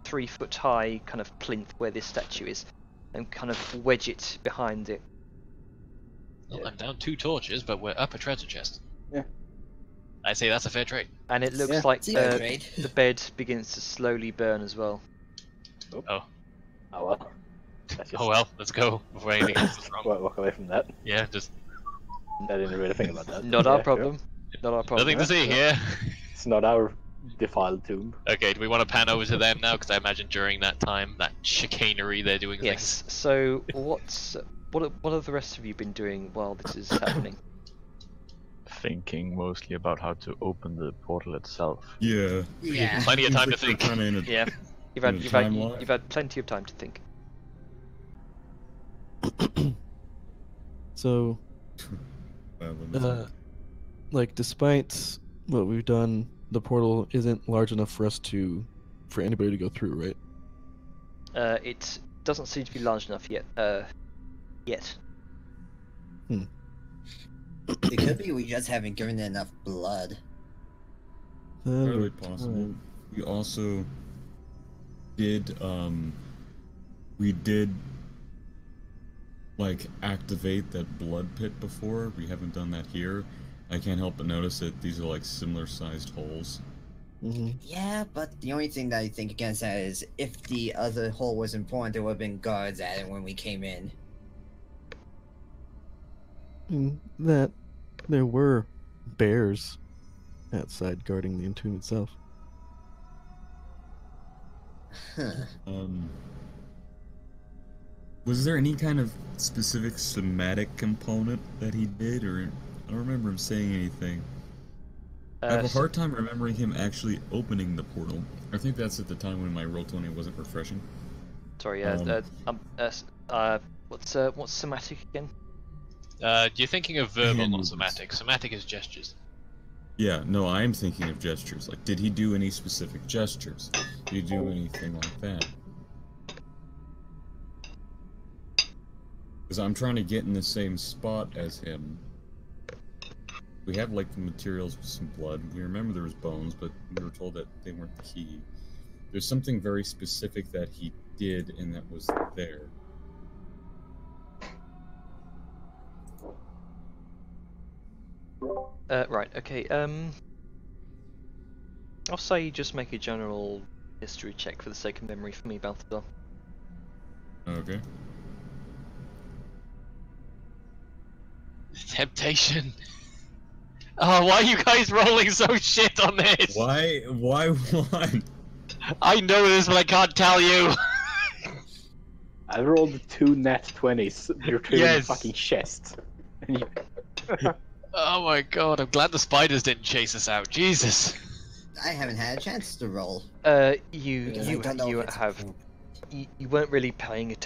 3 foot high kind of plinth where this statue is, and kind of wedge it behind it. Well, I'm down 2 torches, but we're up a treasure chest. Yeah. I say that's a fair trade. And it looks Yeah. like See that trade? the bed begins to slowly burn as well. Oh. Oh well. Let's just Oh well, let's go before anything goes wrong. walk away from that. Yeah, just I didn't really think about that. Not Yeah, our sure. problem. Not our problem. nothing to see here. It's not our defiled tomb. Okay, do we want to pan over to them now? Because I imagine during that time, that chicanery, they're doing Yes. things. So what have the rest of you been doing while this is happening? Thinking mostly about how to open the portal itself. Yeah. Yeah. Plenty of time to think. Kinda in a- Yeah. You've In had a you've had time lock? you've had plenty of time to think. So, like, despite what we've done, the portal isn't large enough for for anybody to go through, right? It doesn't seem to be large enough yet. Yet. It could be we just haven't given it enough blood. Totally possible. We also did we did like activate that blood pit before. We haven't done that here. I can't help but notice that these are like similar sized holes. Mm-hmm. Yeah, but the only thing that I think against that is if the other hole was important, there would have been guards at it when we came in. That there were bears outside guarding the entomb itself. Huh. Was there any kind of specific somatic component that he did, or I don't remember him saying anything. I have a hard time remembering him actually opening the portal. I think that's at the time when my Roll20 wasn't refreshing. Sorry. What's somatic again? You're thinking of verbal, Hand not movements. somatic. Somatic is gestures. Yeah, no, I'm thinking of gestures. Like, did he do any specific gestures? Did he do anything like that? Because I'm trying to get in the same spot as him. We have, like, the materials with some blood. We remember there was bones, but we were told that they weren't the key. There's something very specific that he did, and that was there. Right. Okay. I'll say just make a general history check for the sake of memory for me, Balthazar. Okay. Temptation. Oh, why are you guys rolling so shit on this? Why one? I know this, but I can't tell you. I rolled 2 nat 20s. You're two Yes. fucking chests. And you... Oh my god, I'm glad the spiders didn't chase us out. Jesus. I haven't had a chance to roll. You Because I don't know if it's- you weren't really paying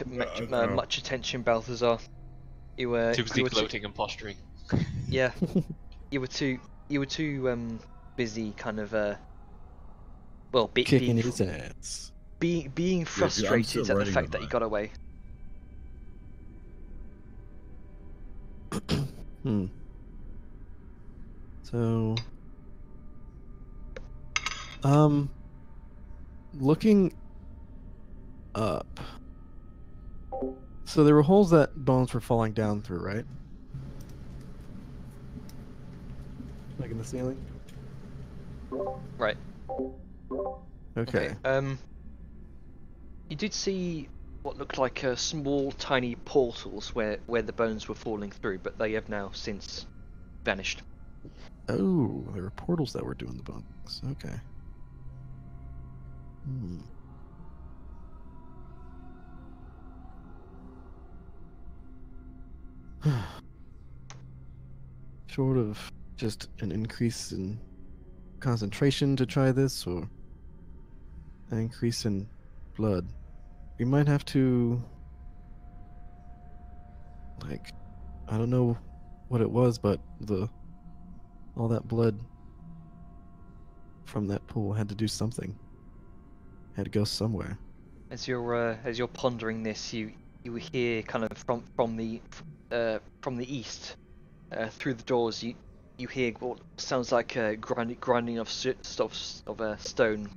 much attention, Balthazar. You were Too you busy were gloating and posturing. yeah, you were too busy kind of well Kicking his ass. being I'm frustrated still at the writing fact that the he got away. So, looking up. So there were holes that bones were falling down through, right? Like in the ceiling? Right. Okay. You did see what looked like small, tiny portals where the bones were falling through, but they have now since vanished. Oh, there were portals that were doing the bones. Okay. Hmm. Short of just an increase in concentration to try this, or an increase in blood, we might have to, like, I don't know what it was, but all that blood from that pool had to do something. Had to go somewhere. As you're pondering this, you hear kind of from the east, through the doors. You hear what sounds like grinding of stone.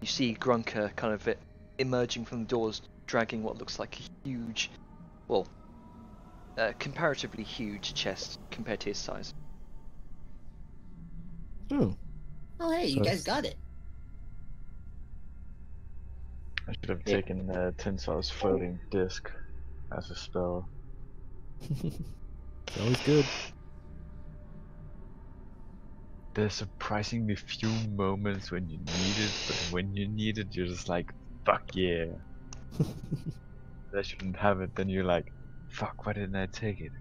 You see Grunker kind of emerging from the doors, dragging what looks like a huge, well, comparatively huge chest compared to his size. Oh. Oh, hey, you So guys got it. I should have taken Tinsel's floating disc as a spell. It's always good. There's surprisingly few moments when you need it, but when you need it, you're just like, fuck yeah. I shouldn't have it, then you're like, fuck, why didn't I take it?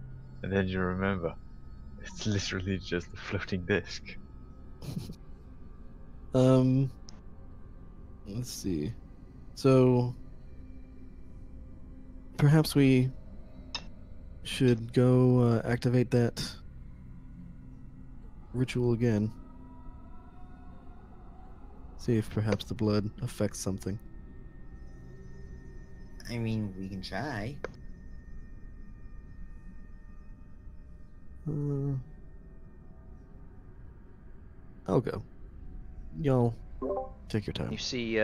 And then you remember, it's literally just a floating disc. Let's see. So, perhaps we should go activate that ritual again. See if perhaps the blood affects something. I mean, we can try. I'll go. Y'all take your time. You see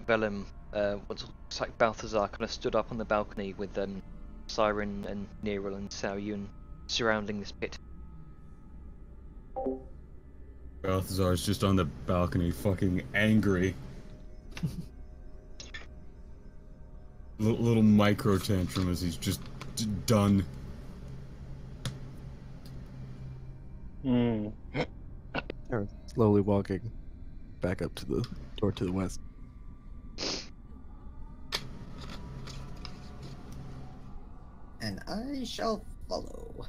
Vellum, what looks like Balthazar, kind of stood up on the balcony with Siren and Neril and Sao Yun surrounding this pit. Balthazar's just on the balcony, fucking angry. Little micro tantrum as he's just done. Aaron slowly walking back up to the door to the west. And I shall follow.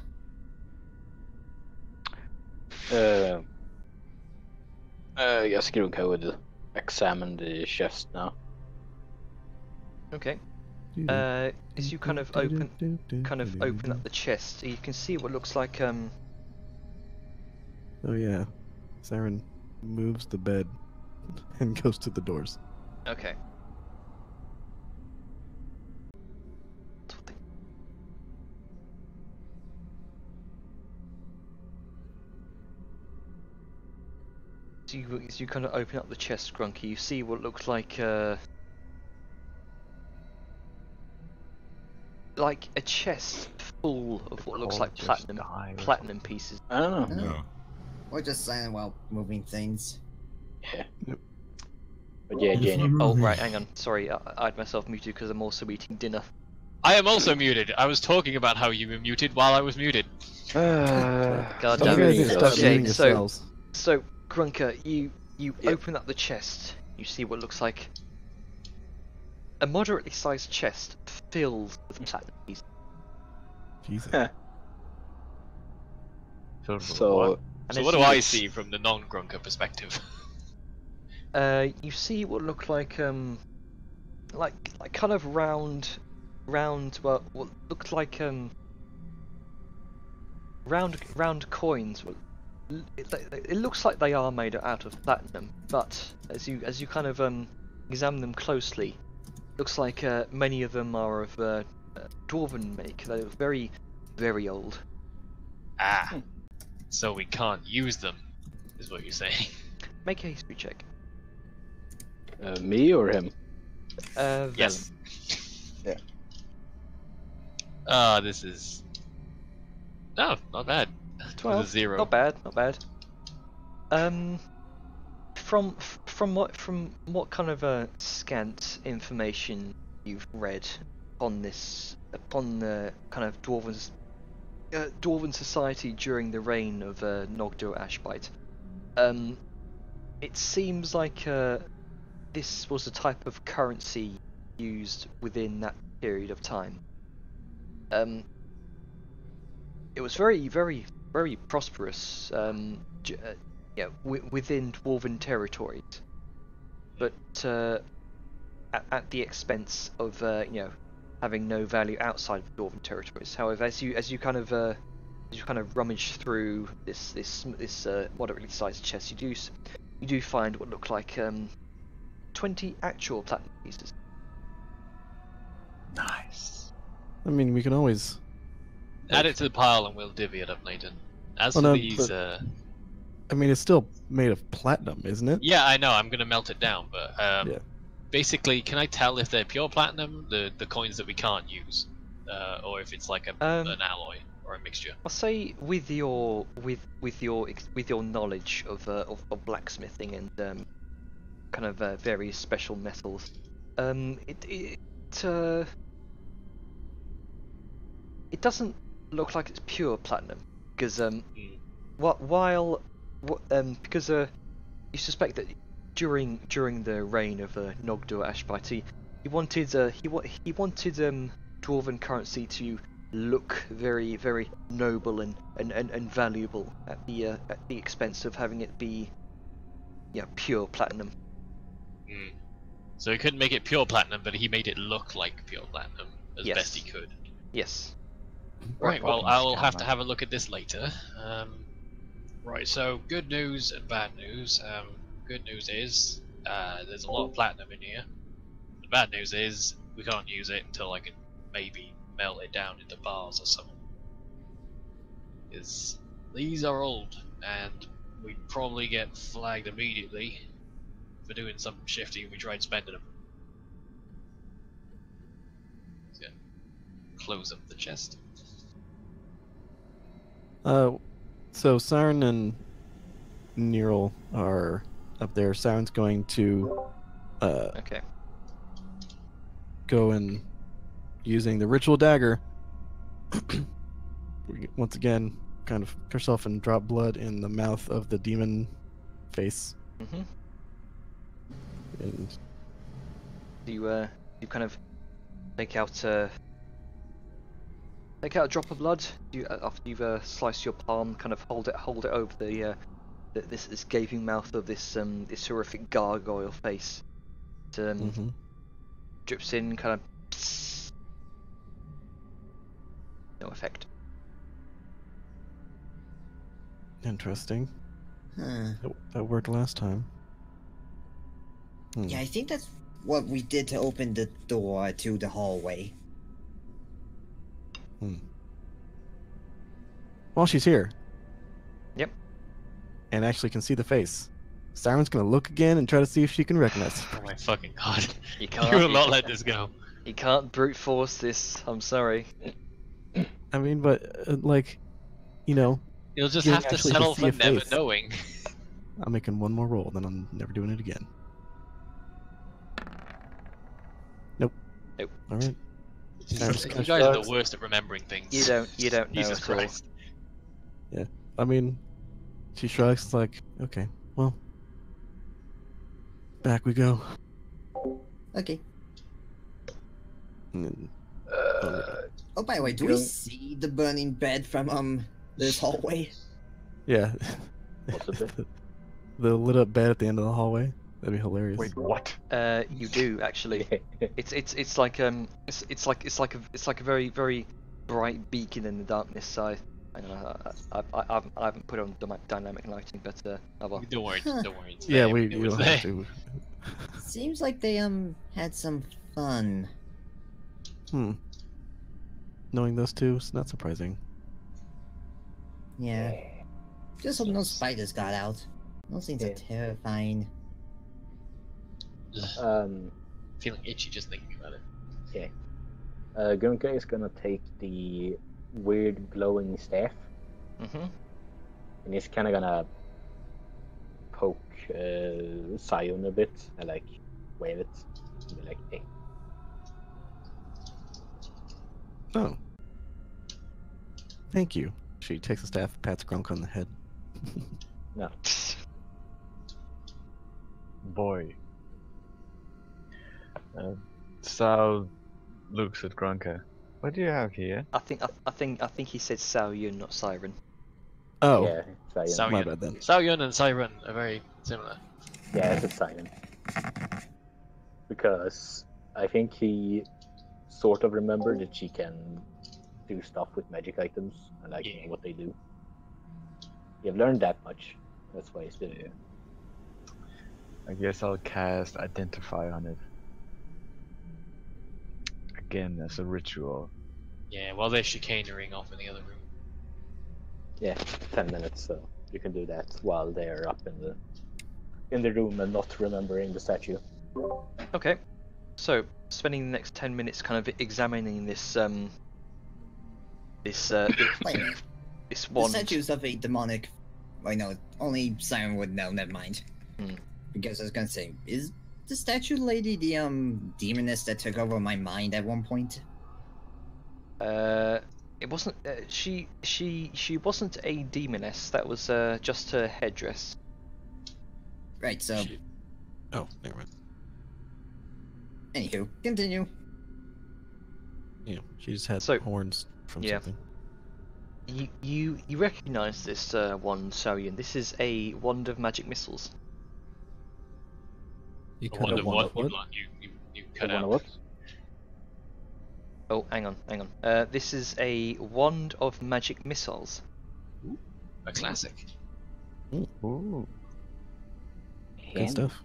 I guess Grunka would examine the chest now. Okay. As you kind of open up the chest, you can see what looks like Oh yeah, Siren moves the bed and goes to the doors. Okay. As you kind of open up the chest, Grunky, you see what looks like a chest full of what looks like platinum pieces. I don't know. No. Or just silent while moving things. Yeah. Yep. But yeah, Jenny. Oh right, hang on. Sorry, I had myself muted because I'm also eating dinner. I am also muted. I was talking about how you were muted while I was muted. God You damn guys it. need to stop Okay, muting yourselves. So Grunker, you open up the chest. You see what looks like a moderately sized chest filled with platinum pieces. Jesus. So, And So as what do you- I see from the non-Grunker perspective? You see what look like kind of round, well, what looked like round coins. Well, it looks like they are made out of platinum, but as you kind of examine them closely, looks like many of them are of dwarven make. They're very, very old. Ah, so we can't use them, is what you're saying. Make a history check. me or him? Yes. Yeah. Ah, this is. Oh, not bad. 12. With a 0. Not bad, not bad. From what kind of scant information you've read on the kind of dwarven society during the reign of Nogdur Ashbite, it seems like this was a type of currency used within that period of time. It was very, very, very prosperous. Within dwarven territories, but at the expense of having no value outside of dwarven territories. However, as you kind of rummage through this moderately sized chest, you do find what look like 20 actual platinum pieces. Nice. I mean, we can always Add it to the pile and we'll divvy it up, Nathan. As Well, for no, these, I mean, it's still made of platinum, isn't it? yeah, I know. I'm gonna melt it down, but Yeah. basically, can I tell if they're pure platinum, the coins that we can't use, or if it's like an alloy or a mixture? I'll say with your knowledge of blacksmithing and kind of various special metals, it doesn't look like it's pure platinum because because you suspect that during the reign of Nogdur Ashbite, he wanted dwarven currency to look very, very noble and valuable at the expense of having it be pure platinum. So he couldn't make it pure platinum, but he made it look like pure platinum as Yes. best he could. Yes. Right, well, fucking I'll have scammer. to have a look at this later. Right, so good news and bad news. Good news is there's a lot of platinum in here. The bad news is we can't use it until I can maybe melt it down into bars or something. Because these are old, and we'd probably get flagged immediately for doing something shifty if we tried spending them. So, close up the chest. So Siren and Neural are up there. Siren's going to Okay. go and using the ritual dagger. Once again, kind of herself and drop blood in the mouth of the demon face. Mhm. And You kind of take out a drop of blood. You after you've sliced your palm, kind of hold it over this gaping mouth of this horrific gargoyle face. It drips in, kind of no effect. interesting. Huh. That worked last time. Yeah, I think that's what we did to open the door to the hallway. Well, she's here. Yep. And actually can see the face. Siren's gonna look again and try to see if she can recognize it. Oh my fucking god. You You will not let this go. You can't brute force this. I'm sorry. I mean, but like, You'll just You have to actually settle can for see a never face. knowing. I'm making one more roll, then I'm never doing it again. Nope. Nope. All right. Siren's You kinda guys are shrugs. the worst at remembering things. You don't know Jesus at all. Christ. I mean, she shrugs. It's like, okay, well, back we go. Okay. And then- Oh, by the way, do we see the burning bed from this hallway? yeah. What's the bit? The lit up bed at the end of the hallway. That'd be hilarious. Wait, what? You do actually. It's like a very, very bright beacon in the darkness. So I don't know. I haven't put on dynamic lighting, but well. Don't worry, Huh. don't worry. It's Yeah, there. we It you was don't there. have to. Seems like they had some fun. Knowing those two, it's not surprising. Yeah. Just hope no spiders got out. Those things are terrifying. Feeling itchy just thinking about it. Gunka is gonna take the weird glowing staff Mhm. and he's kind of gonna poke Sion a bit and like wave it and be like, hey. Oh. Thank you. She takes the staff, pats Grunk on the head. No. boy. Sal looks at Grunka. What do you have here? I think he said Sao Yun, not Siren. Oh, Yeah, Cyan. Sao my Yun. bad then. Sao Yun and Siren are very similar. Yeah, it's a Cyan. Because I think he sort of remembered that she can do stuff with magic items and like know what they do. You've learned that much. That's why he's doing it. I guess I'll cast Identify on it. Again, as a ritual. Yeah, while they're chicaneering off in the other room. Yeah, 10 minutes, so you can do that while they're up in the room and not remembering the statue. Okay, so spending the next 10 minutes kind of examining this this Wait a minute. this The wand. statues of a demonic. Wait, no, only Siren would know. Never mind. Hmm. Because I was gonna say, is the statue lady the demoness that took over my mind at one point? It wasn't. She wasn't a demoness. That was just her headdress. Right. So, Oh, never mind. anywho, continue. Yeah, she just had So- horns from yeah. something. You recognise this wand, Saoyun. This is a wand of magic missiles. You The cut one a of wand what? of what? You cut One out. of what? Oh, hang on. This is a wand of magic missiles. A classic. Ooh. Good stuff.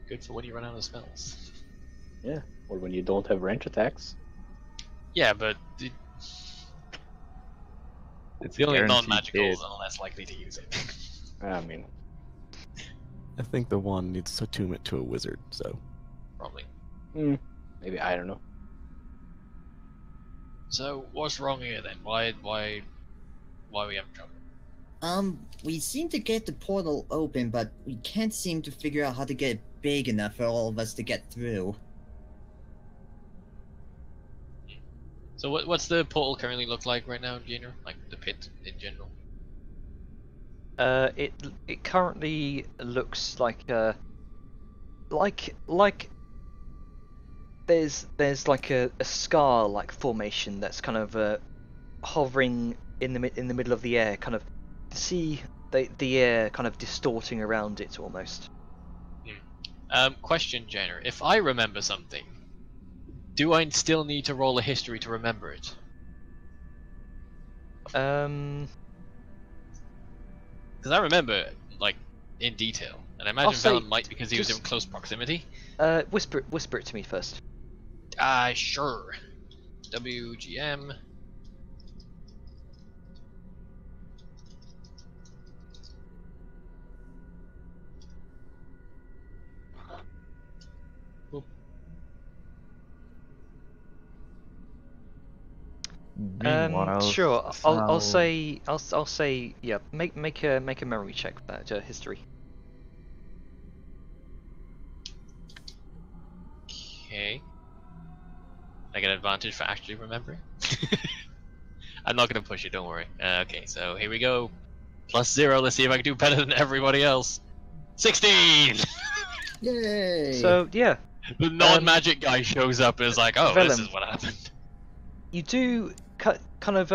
Good for when you run out of spells. Yeah, or when you don't have range attacks. Yeah, but It's the only guaranteed non-magicals hit. are less likely to use it. I mean, I think the wand needs to tune it to a wizard, so. Probably. maybe, I don't know. So what's wrong here then? Why we having trouble? We seem to get the portal open, but we can't seem to figure out how to get it big enough for all of us to get through. So what's the portal currently look like right now, Junior? Like the pit in general? It currently looks like there's like a scar like formation that's kind of hovering in the middle of the air, kind of see the air kind of distorting around it almost. Question, Jenner. If I remember something, do I still need to roll a history to remember it? Um, Because I remember, like, in detail. And I imagine say Velen might because he was just- in close proximity. whisper it to me first. Sure. WGM. Meanwhile, Sure. I'll Sal- say yeah. Make a memory check for that history. Okay. I get advantage for actually remembering. I'm not gonna push it, don't worry. Okay, so here we go. +0, let's see if I can do better than everybody else. 16! Yay! So yeah, The non-magic guy shows up and is like, oh, this Velen. is what happened. you do kind of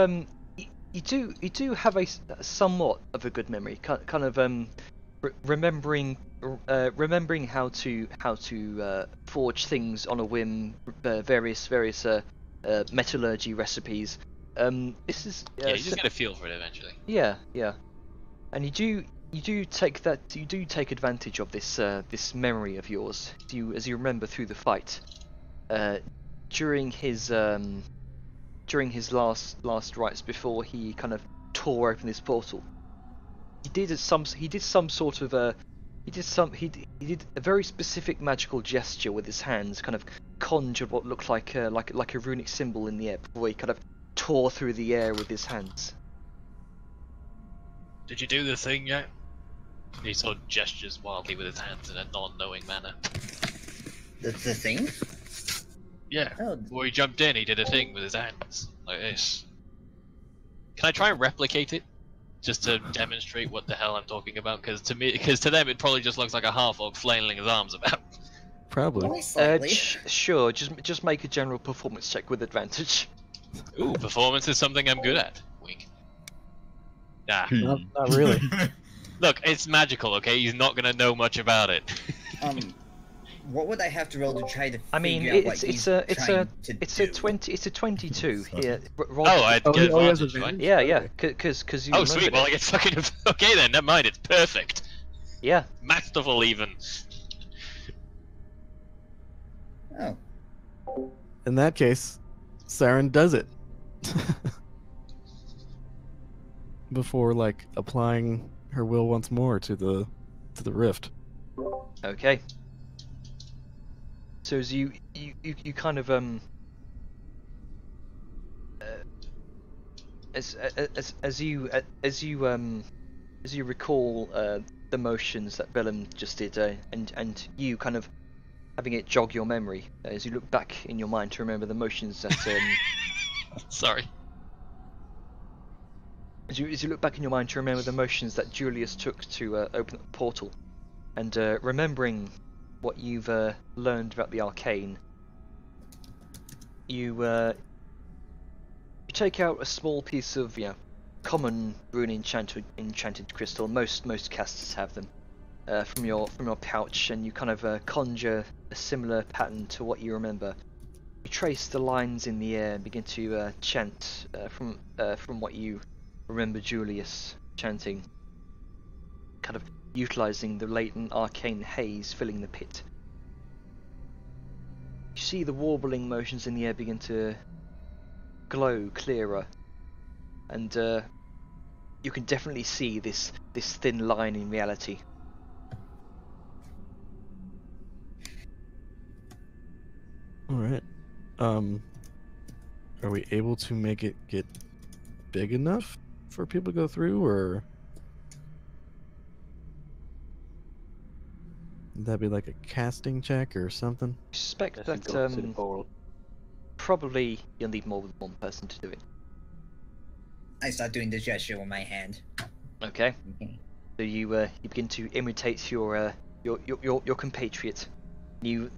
you do have a somewhat of a good memory, kind of remembering how to forge things on a whim, various metallurgy recipes. This is Yeah, you just get a feel for it eventually. yeah, and you do take advantage of this this memory of yours. As you remember through the fight, during his last rites before he kind of tore open this portal, he did a very specific magical gesture with his hands, kind of conjured what looked like a runic symbol in the air before he kind of tore through the air with his hands. Did you do the thing yet? He sort of gestures wildly with his hands in a non-knowing manner. the thing? Yeah. Oh, Before he jumped in, he did a thing with his hands, like this. Can I try and replicate it? just to demonstrate what the hell I'm talking about? Because to them it probably just looks like a half-orc flailing his arms about. Probably. Only slightly. Sure. Just make a general performance check with advantage. Ooh, performance is something I'm good at. Wink. Nah. Not really. Look, it's magical, okay? He's not gonna know much about it. What would I have to roll to try to I mean, figure out what it's he's a trying to do? 22 here. Oh, I get he has advantage, right? advantage? Yeah, yeah, Okay. because you. Oh, sweet. remembered Well, I it. get fucking. Okay then, never mind. It's perfect. Yeah. Masterful, even. Oh. In that case, Saren does it. Before like applying her will once more to the rift. Okay. So as you kind of as you recall the motions that Bellum just did, and you kind of having it jog your memory as you look back in your mind to remember the motions that Sorry. as you look back in your mind to remember the motions that Julius took to open the portal, and remembering what you've learned about the arcane, you take out a small piece of common rune enchanted crystal. Most casters have them from your pouch, and you kind of conjure a similar pattern to what you remember. You trace the lines in the air and begin to chant from what you remember Julius chanting, kind of utilizing the latent arcane haze filling the pit. You see the warbling motions in the air begin to glow clearer, and you can definitely see this thin line in reality. All right. Are we able to make it get big enough for people to go through, or would that be like a casting check or something? I suspect Yes, it that goes to the portal. probably you'll need more than one person to do it. I start doing the gesture with my hand. Okay. Okay. So you begin to imitate your compatriot. The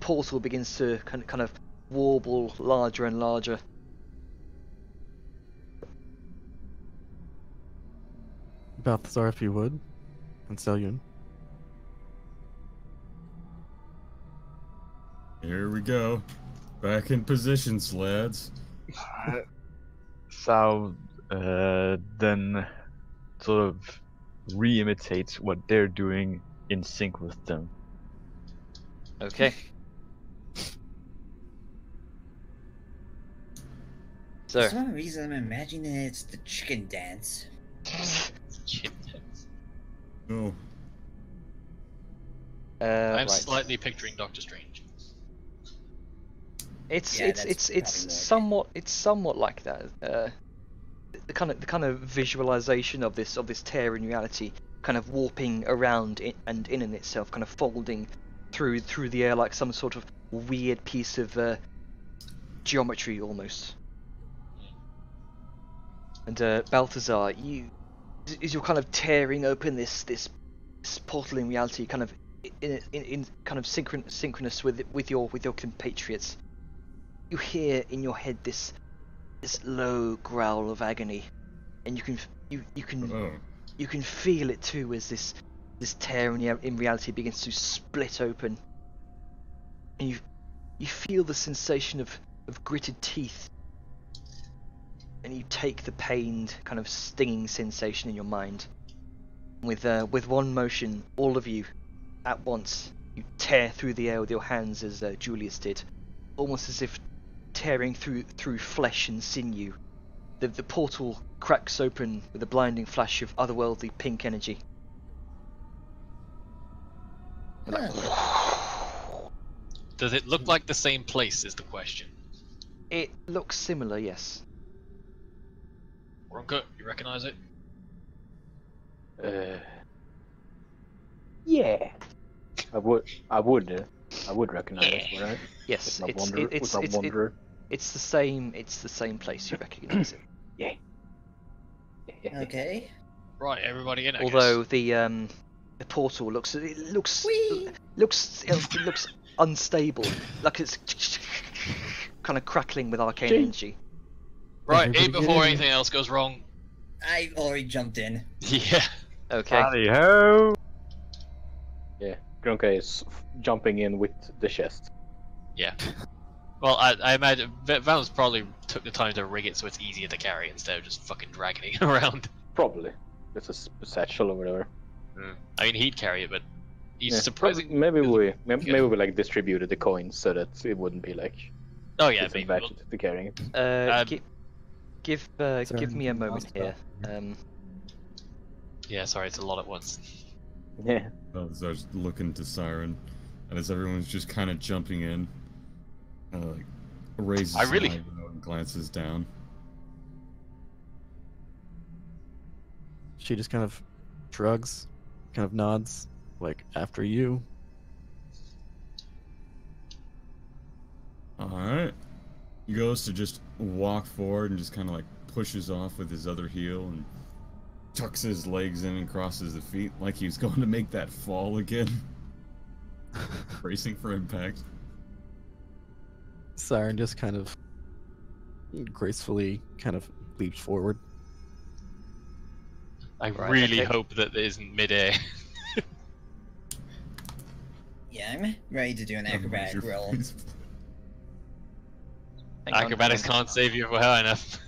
portal begins to kind of warble larger and larger. Balthazar, if you would, and Selyun. Here we go. Back in positions, lads. So then sort of re-imitate what they're doing in sync with them. Okay. So. For some reason, I'm imagining it's the chicken dance. No. I'm Right. slightly picturing Doctor Strange. It's Yeah, that's probably somewhat like that. The kind of visualization of this tear in reality, kind of warping around and in itself, kind of folding through the air like some sort of weird piece of geometry almost. And Balthazar, as you're kind of tearing open this portal in reality, kind of in kind of synchronous with your compatriots, you hear in your head this low growl of agony, and you can feel it too as this tear in reality begins to split open, and you feel the sensation of gritted teeth, and you take the pained kind of stinging sensation in your mind. With one motion, all of you at once, you tear through the air with your hands as Julius did, almost as if tearing through flesh and sinew. The portal cracks open with a blinding flash of otherworldly pink energy. Does it look like the same place is the question. It looks similar, yes. Ronka, you recognize it? Yeah. I would recognize it, right? Yes, With my wanderer. it's the same place. You recognise it. Yeah. Okay. Right, everybody in. I Although guess. the portal looks Whee! looks unstable, like it's kind of crackling with arcane energy. Right, Everybody eat get before in. anything else goes wrong. I already jumped in. Yeah. Okay. Howdy ho! Yeah, Grunka is jumping in with the chest. Yeah. Well, I imagine Val's probably took the time to rig it so it's easier to carry instead of just fucking dragging it around. Probably. It's a satchel or whatever. I mean, he'd carry it, but he's Yeah, surprising. Maybe we like distributed the coins so that it wouldn't be like Oh yeah, maybe. disadvantaged to carrying it. Give me a moment here. Yeah, sorry, it's a lot at once. Yeah. As I was looking to Siren, and as everyone's just kind of jumping in, like raises I really- an eyebrow and glances down. She just kind of shrugs, kind of nods, like, after you. Alright. He goes to just walk forward and just kind of like pushes off with his other heel and tucks his legs in and crosses the feet like he was going to make that fall again. Bracing for impact. Siren just kind of gracefully kind of leaps forward. I Right, really okay. hope that it isn't midair. Yeah, I'm ready to do an acrobatic Your roll. face. Hang on, Acrobatics hang on. can't save you for high enough.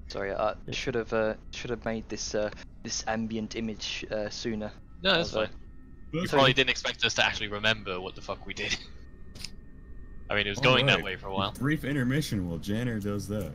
Sorry, I should have made this this ambient image sooner. No, that's Although- fine. You probably didn't expect us to actually remember what the fuck we did. I mean, it was going that Alright. way for a while. Brief intermission while Janner does that.